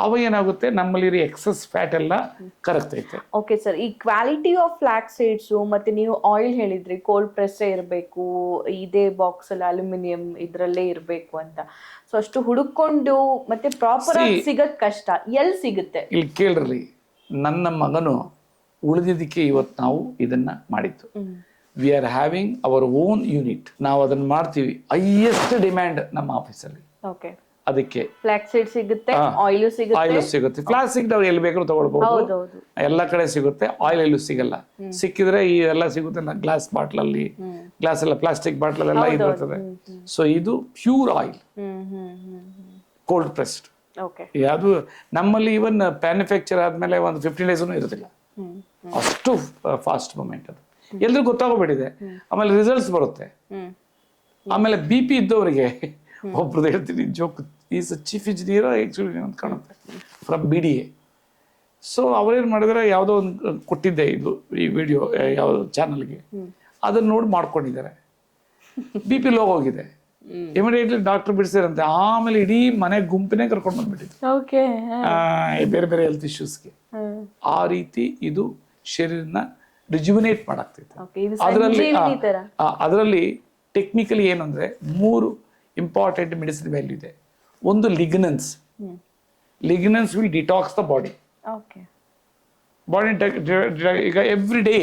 ಅವಾಗ ಏನಾಗುತ್ತೆ, ನಮ್ಮಲ್ಲಿ ಎಕ್ಸಸ್ ಫ್ಯಾಟ್ ಎಲ್ಲ ಕರಗ್ತೈತೆ. ಓಕೆ ಸರ್, ಈ ಕ್ವಾಲಿಟಿ ಆಫ್ ಫ್ಲಾಕ್ಸ್ ಸೀಡ್ಸ್ ಮತ್ತೆ ನೀವು ಆಯಿಲ್ ಹೇಳಿದ್ರಿ ಕೋಲ್ಡ್ ಪ್ರೆಸ್ ಇರಬೇಕು, ಇದೇ ಬಾಕ್ಸ್ ಅಲ್ಲಿ ಅಲ್ಯೂಮಿನಿಯಂ ಇದ್ರಲ್ಲೇ ಇರಬೇಕು ಅಂತ. ಸೊ ಅಷ್ಟು ಹುಡುಕೊಂಡು ಮತ್ತೆ ಪ್ರಾಪರ್ ಆಗಿ ಸಿಗದ್ ಕಷ್ಟ. ಎಲ್ಲಿ ಸಿಗುತ್ತೆ? ಇಲ್ಲಿ ಕೇಳ್ರಿ, ನನ್ನ ಮಗನು ಉಳಿದಿದ್ದಕ್ಕೆ ಇವತ್ತು ನಾವು ಇದನ್ನ ಮಾಡಿದ್ದು. We are having our own unit. ನಾವು ಅದನ್ನ ಮಾಡ್ತೀವಿ. ಹೈಯೆಸ್ಟ್ ಡಿಮ್ಯಾಂಡ್ ನಮ್ಮ ಆಫೀಸಲ್ಲಿ. ಓಕೆ, ಅದಕ್ಕೆ ಫ್ಲಾಕ್ಸ್ ಸೀಡ್ ಸಿಗುತ್ತೆ, ಆಯಿಲ್ ಸಿಗುತ್ತೆ. ಪ್ಲಾಸ್ಟಿಕ್ ನಾವು ಎಲ್ಲಿ ಬೇಕಾದ್ರೂ ತಗೊಳ್ಬಹುದು, ಎಲ್ಲ ಕಡೆ ಸಿಗುತ್ತೆ. ಆಯಿಲ್ ಎಲ್ಲೂ ಸಿಗಲ್ಲ. ಸಿಕ್ಕಿದ್ರೆ ಈ ಎಲ್ಲ ಸಿಗುತ್ತೆ ಗ್ಲಾಸ್ ಬಾಟ್ಲ್ ಅಲ್ಲಿ, ಗ್ಲಾಸ್ ಎಲ್ಲ ಪ್ಲಾಸ್ಟಿಕ್ ಬಾಟ್ಲ್ ಎಲ್ಲ ಇದು ಬರ್ತದೆ. ಸೊ ಇದು ಪ್ಯೂರ್ ಆಯಿಲ್, ಕೋಲ್ಡ್ ಪ್ರೆಸ್ಡ್. ಅದು ನಮ್ಮಲ್ಲಿ ಇವನ್ ಮ್ಯಾನುಫ್ಯಾಕ್ಚರ್ ಆದ್ಮೇಲೆ ಒಂದು 15 ಡೇಸ್ ಇರೋದಿಲ್ಲ. ಅಷ್ಟು ಫಾಸ್ಟ್ ಮೂಮೆಂಟ್ ಅದು. ಎಲ್ರಿಗೂ ಗೊತ್ತಾಗೋಗ್ಬಿಟ್ಟಿದೆ. ಆಮೇಲೆ ರಿಸಲ್ಟ್ಸ್ ಬರುತ್ತೆ. ಆಮೇಲೆ ಬಿ ಪಿ ಇದ್ದವರಿಗೆ ಒಬ್ರದ್ದು ಹೇಳ್ತೀನಿ joke, is chief engineer actually ಅಂತ ಕಾಣುತ್ತೆ ಫ್ರಮ್ BDA. ಸೊ ಅವ್ರೇನು ಮಾಡಿದ್ರೆ ಯಾವುದೋ ಒಂದು ಕೊಟ್ಟಿದ್ದೆ ಇದು ಈ ವಿಡಿಯೋ ಯಾವ ಚಾನಲ್ಗೆ, ಅದನ್ನ ನೋಡಿ ಮಾಡ್ಕೊಂಡಿದ್ದಾರೆ. ಬಿ ಪಿ ಲೋ ಹೋಗಿದೆ, ಇಮಿಡಿಯೇಟ್ಲಿ ಡಾಕ್ಟರ್ ಬಿಡಿಸಿರಂತೆ. ಆಮೇಲೆ ಇಡೀ ಮನೆ ಗುಂಪಿನೇ ಕರ್ಕೊಂಡು ಬಂದ್ಬಿಟ್ಟಿದ್ರು ಓಕೆ ಬೇರೆ ಬೇರೆ ಹೆಲ್ತ್ ಇಶ್ಯೂಸ್ಗೆ. ಆ ರೀತಿ ಇದು ಶರೀರನ ರಿಜುವಿನೇಟ್ ಮಾಡಾಕ್ತೈತೆ. ಅದರಲ್ಲಿ ಟೆಕ್ನಿಕಲಿ ಏನಂದ್ರೆ 3 ಇಂಪಾರ್ಟೆಂಟ್ ಮೆಡಿಸಿನ್ ವ್ಯಾಲ್ಯೂ ಇದೆ. ಒಂದು lignans. Lignans will detox the body. Body ಈಗ every day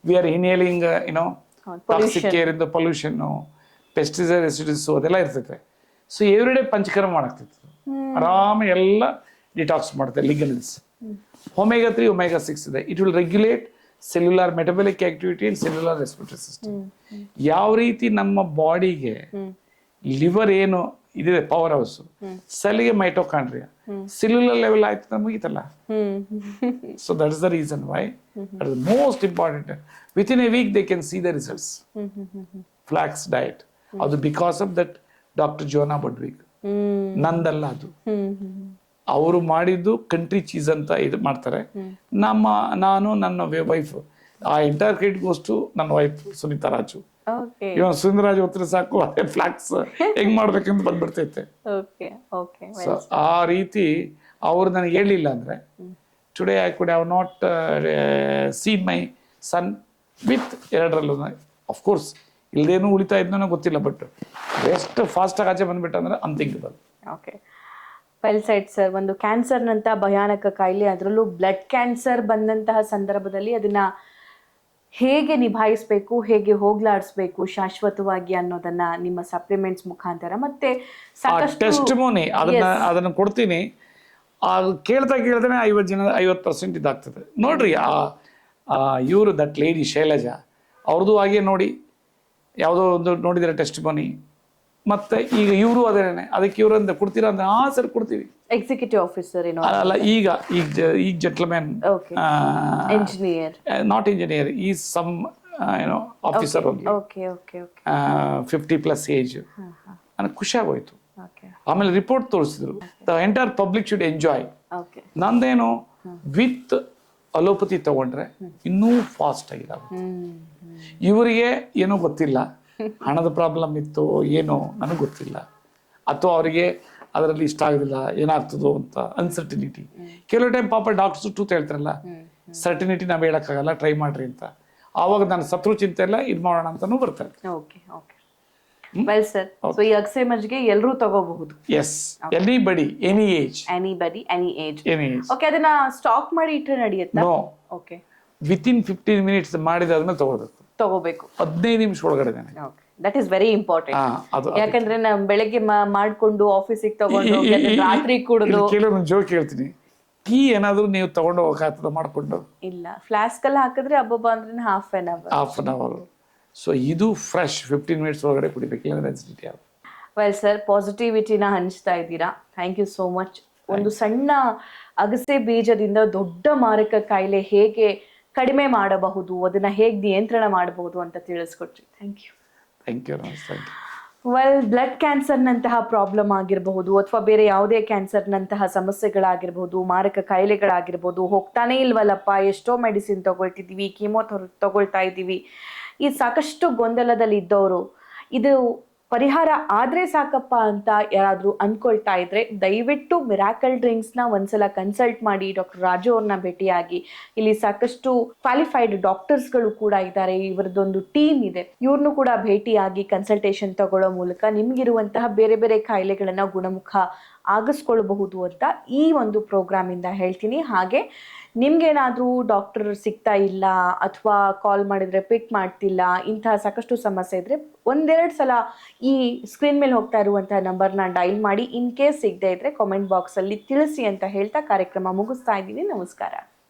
we are inhaling toxic air ಇಂದ ಪೊಲ್ಯೂಷನ್, ಪೆಸ್ಟಿಸೈಡ್ ರೆಸಿಡ್ಯೂಸ್ ಅದೆಲ್ಲ ಇರ್ತೈತೆ. ಸೊ ಎವ್ರಿ ಡೇ ಪಂಚಕರ್ಮ ಮಾಡಾಕ್ತೈತೆ, ಆರಾಮ ಎಲ್ಲ ಡಿಟಾಕ್ಸ್ ಮಾಡುತ್ತೆ ಲಿಗ್ನನ್ಸ್. ಒಮೆಗಾ 3 ಒಮೆಗಾ 6 ಇದೆ. It will regulate cellular metabolic activity and cellular respiratory system. ಯಾವ ರೀತಿ ನಮ್ಮ ಬಾಡಿಗೆ ಲಿವರ್ ಏನು ಇದಿದೆ ಪವರ್ ಹೌಸ್, ಸೆಲ್ಗೆ ಮೈಟೋಕಾಂಡ್ರಿಯಾ, ಸೆಲ್ಯುಲರ್ ಲೆವೆಲ್ ಆಯ್ತು ಮುಗಿತಲ್ಲ. So that is the reason why that is most important. With in a week they can see the results. Flax diet ಅದು because of that doctor Johanna Budwig, ನಂದಲ್ಲ ಅದು. ಅವರು ಮಾಡಿದ್ದು country cheese ಅಂತ ಇದು ಮಾಡ್ತಾರೆ. ನಾನು ನನ್ನ ವೈಫ್, ಆ ಎಂಟೈರ್ ಕ್ರೆಡಿಟ್ ಗೋಸ್ ಟು ನನ್ನ ವೈಫ್ ಸುನೀತಾ ರಾಜು. ಇವನ್ ಸುಂದರರಾಜ್ ಹೊತ್ತಿರ ಸಾಕು ಅದೇ ಫ್ಲಾಕ್ಸ್ ಹೆಂಗ್ ಮಾಡ್ಬೇಕಂತ ಬಂದ್ಬಿಡ್ತೈತೆ. ಸೊ ಆ ರೀತಿ ಅವ್ರು ನನಗೆ ಹೇಳಿಲ್ಲ ಅಂದ್ರೆ today I could have not seen my son with 2ರಲ್ಲೂ. ಅಫ್ಕೋರ್ಸ್ ಇಲ್ದೇನು ಉಳಿತಾ ಇದ್ನೋ ಗೊತ್ತಿಲ್ಲ, ಬಟ್ ಎಷ್ಟು ಫಾಸ್ಟಾಗಿ ಆಚೆ ಬಂದ್ಬಿಟ್ಟ ಅಂದ್ರೆ unthinkable. Okay, well said sir. ಒಂದು ಕ್ಯಾನ್ಸರ್ನಂತ ಭಯಾನಕ ಕಾಯಿಲೆ, ಅದರಲ್ಲೂ ಬ್ಲಡ್ ಕ್ಯಾನ್ಸರ್ ಬಂದಂತಹ ಸಂದರ್ಭದಲ್ಲಿ ಅದನ್ನ ಹೇಗೆ ನಿಭಾಯಿಸಬೇಕು, ಹೇಗೆ ಹೋಗ್ಲಾಡಿಸ್ಬೇಕು ಶಾಶ್ವತವಾಗಿ ಅನ್ನೋದನ್ನ ನಿಮ್ಮ ಸಪ್ಲಿಮೆಂಟ್ಸ್ ಮುಖಾಂತರ ಮತ್ತೆ ಟೆಸ್ಟಿಮೋನಿ ಅದನ್ನ ಕೊಡ್ತೀನಿ. ಕೇಳ್ತಾ ಕೇಳ್ತಾನೆ 50% ಇದಾಗ್ತದೆ ನೋಡ್ರಿ. ಇವರು ದಟ್ ಲೇಡಿ ಶೈಲಜಾ ಅವ್ರದ್ದು ಹಾಗೆ ನೋಡಿ, ಯಾವುದೋ ಒಂದು ನೋಡಿದ್ರೆ ಟೆಸ್ಟಿಮೋನಿ. ಮತ್ತೆ ಈಗ ಇವರು ಅದೇನೆ, ಅದಕ್ಕೆ ಇವರು ಅಂತ ಕೊಡ್ತೀರಾ ಅಂದ್ರೆ ಸರ್ ಕೊಡ್ತೀವಿ. ಎಕ್ಸಿಕ್ಯೂಟಿವ್ ಆಫೀಸರ್ ಅಲ್ಲ, ಈಗ gentleman engineer, not engineer, is some officer only, 50+ age. ನನಗೆ ಖುಷಿ ಆಗೋಯ್ತು. ಆಮೇಲೆ ರಿಪೋರ್ಟ್ ತೋರಿಸಿದ್ರು, the entire public should enjoy. ನಂದೇನು ವಿತ್ ಅಲೋಪತಿ ತಗೊಂಡ್ರೆ ಇನ್ನೂ ಫಾಸ್ಟ್ ಆಗಿದಾವೆ. ಇವರಿಗೆ ಏನೋ ಗೊತ್ತಿಲ್ಲ, ಹಣದ ಪ್ರಾಬ್ಲಮ್ ಇತ್ತು ಏನೋ ನನಗೆ ಗೊತ್ತಿಲ್ಲ, ಅಥವಾ ಅವರಿಗೆ ಅದರಲ್ಲಿ ಇಷ್ಟ ಆಗೋದಿಲ್ಲ ಏನಾಗ್ತದೋ ಅಂತ ಅನ್ಸರ್ಟಿನಿಟಿ. ಕೆಲವು ಟೈಮ್ ಪಾಪ ಡಾಕ್ಟರ್ಸ್ ಟ್ರೂತ್ ಹೇಳ್ತಾರಲ್ಲ, ಸರ್ಟಿನಿಟಿ ನಾವು ಹೇಳಕ್ಕಾಗಲ್ಲ, ಟ್ರೈ ಮಾಡ್ರಿ ಅಂತ. ಆವಾಗ ನಾನು ಸತ್ರು ಚಿಂತೆ ಎಲ್ಲ ಇದು ಮಾಡೋಣ ಅಂತಾನೂ ಬರ್ತಾರೆ. ವೆಲ್ ಸರ್, ಸೊ ಈ ಅಕ್ಸೆಮರ್ಜ್ಗೆ ಎಲ್ಲರೂ ತಗೋಬಹುದು. Yes, anybody, any age. Okay, ಅದನ್ನ ಸ್ಟಾಕ್ ಮಾಡಿ ಇಟ್ಟರೆ ನಡೆಯುತ್ತಾ? ನೋ. ಓಕೆ, ವಿತಿನ್ 15 ಮಿನಿಟ್ಸ್ ಮಾಡಿದಾದ್ಮೇಲೆ ತಗೋಬೇಕು. 15 ನಿಮಿಷ ಒಳಗಡೆ. That is very important. ಯಾಕಂದ್ರೆ ನಾವು ಬೆಳಗ್ಗೆ ಮಾಡ್ಕೊಂಡು ಆಫೀಸಿಗೆ ತಗೊಂಡು ರಾತ್ರಿ ಕುಡಿದು. ಕೆಲವೊಂದು ಜೋಕ್ ಹೇಳ್ತೀನಿ, ಟೀ ಏನಾದ್ರು ನೀವು ತಗೊಂಡು ಹೋಗಕ್ಕಾಗ್ತದ ಮಾಡ್ಕೊಂಡು? ಇಲ್ಲ, ಫ್ಲಾಸ್ಕ್ ಅಲ್ಲಿ ಹಾಕಿದ್ರೆ ಹಬ್ಬ ಅಂದ್ರೆ ಹಾಫ್ ಅನ್ ಅವರ್. ಸೊ ಇದು ಫ್ರೆಶ್ 15 ಮಿನಿಟ್ಸ್ ಒಳಗಡೆ ಕುಡಿಬೇಕು, ಇಲ್ಲಾಂದ್ರೆ ಅನ್ಸಿಟಿ ಆಗುತ್ತೆ. ವೆಲ್ ಸರ್, ಪಾಸಿಟಿವಿಟಿನ ಹಂಚ್ತಾ ಇದ್ದೀರಾ. Thank you so much. ಒಂದು ಸಣ್ಣ ಅಗಸೆ ಬೀಜದಿಂದ ದೊಡ್ಡ ಮಾರಕ ಕಾಯಿಲೆ ಹೇಗೆ ಕಡಿಮೆ ಮಾಡಬಹುದು, ಅದನ್ನ ಹೇಗೆ ನಿಯಂತ್ರಣ ಮಾಡಬಹುದು ಅಂತ ತಿಳಿಸ್ಕೊಟ್ರಿ. Thank you. ವೆಲ್, ಬ್ಲಡ್ ಕ್ಯಾನ್ಸರ್ನಂತಹ ಪ್ರಾಬ್ಲಮ್ ಆಗಿರಬಹುದು, ಅಥವಾ ಬೇರೆ ಯಾವುದೇ ಕ್ಯಾನ್ಸರ್ನಂತಹ ಸಮಸ್ಯೆಗಳಾಗಿರ್ಬೋದು, ಮಾರಕ ಕಾಯಿಲೆಗಳಾಗಿರ್ಬೋದು, ಹೋಗ್ತಾನೆ ಇಲ್ವಲ್ಲಪ್ಪ, ಎಷ್ಟೋ ಮೆಡಿಸಿನ್ ತಗೊಳ್ತಿದ್ದೀವಿ, ಕೀಮೋ ತಗೊಳ್ತಾ ಇದ್ದೀವಿ, ಈ ಸಾಕಷ್ಟು ಗೊಂದಲದಲ್ಲಿ ಇದ್ದವರು ಇದು ಪರಿಹಾರ ಆದರೆ ಸಾಕಪ್ಪ ಅಂತ ಯಾರಾದರೂ ಅಂದ್ಕೊಳ್ತಾ ಇದ್ರೆ ದಯವಿಟ್ಟು ಮಿರಾಕಲ್ ಡ್ರಿಂಕ್ಸ್ನ ಒಂದ್ಸಲ ಕನ್ಸಲ್ಟ್ ಮಾಡಿ. ಡಾಕ್ಟರ್ ರಾಜು ಅವ್ರನ್ನ ಭೇಟಿಯಾಗಿ, ಇಲ್ಲಿ ಸಾಕಷ್ಟು ಕ್ವಾಲಿಫೈಡ್ ಡಾಕ್ಟರ್ಸ್ಗಳು ಕೂಡ ಇದ್ದಾರೆ, ಇವರದೊಂದು ಟೀಮ್ ಇದೆ, ಇವ್ರನ್ನು ಕೂಡ ಭೇಟಿಯಾಗಿ ಕನ್ಸಲ್ಟೇಷನ್ ತಗೊಳ್ಳೋ ಮೂಲಕ ನಿಮ್ಗಿರುವಂತಹ ಬೇರೆ ಬೇರೆ ಕಾಯಿಲೆಗಳನ್ನ ಗುಣಮುಖ ಆಗಿಸ್ಕೊಳ್ಬಹುದು ಅಂತ ಈ ಒಂದು ಪ್ರೋಗ್ರಾಮಿಂದ ಹೇಳ್ತೀನಿ. ಹಾಗೆ ನಿಮ್ಗೇನಾದರೂ ಡಾಕ್ಟರ್ ಸಿಗ್ತಾ ಇಲ್ಲ, ಅಥವಾ ಕಾಲ್ ಮಾಡಿದ್ರೆ ಪಿಕ್ ಮಾಡ್ತಿಲ್ಲ, ಇಂತಹ ಸಾಕಷ್ಟು ಸಮಸ್ಯೆ ಇದ್ರೆ 1-2 ಸಲ ಈ ಸ್ಕ್ರೀನ್ ಮೇಲೆ ಹೋಗ್ತಾ ಇರುವಂತಹ ನಂಬರ್ನ ಡೈಲ್ ಮಾಡಿ. ಇನ್ ಕೇಸ್ ಸಿಗದೆ ಇದ್ರೆ ಕಾಮೆಂಟ್ ಬಾಕ್ಸಲ್ಲಿ ತಿಳಿಸಿ ಅಂತ ಹೇಳ್ತಾ ಕಾರ್ಯಕ್ರಮ ಮುಗಿಸ್ತಾ ಇದ್ದೀನಿ. ನಮಸ್ಕಾರ.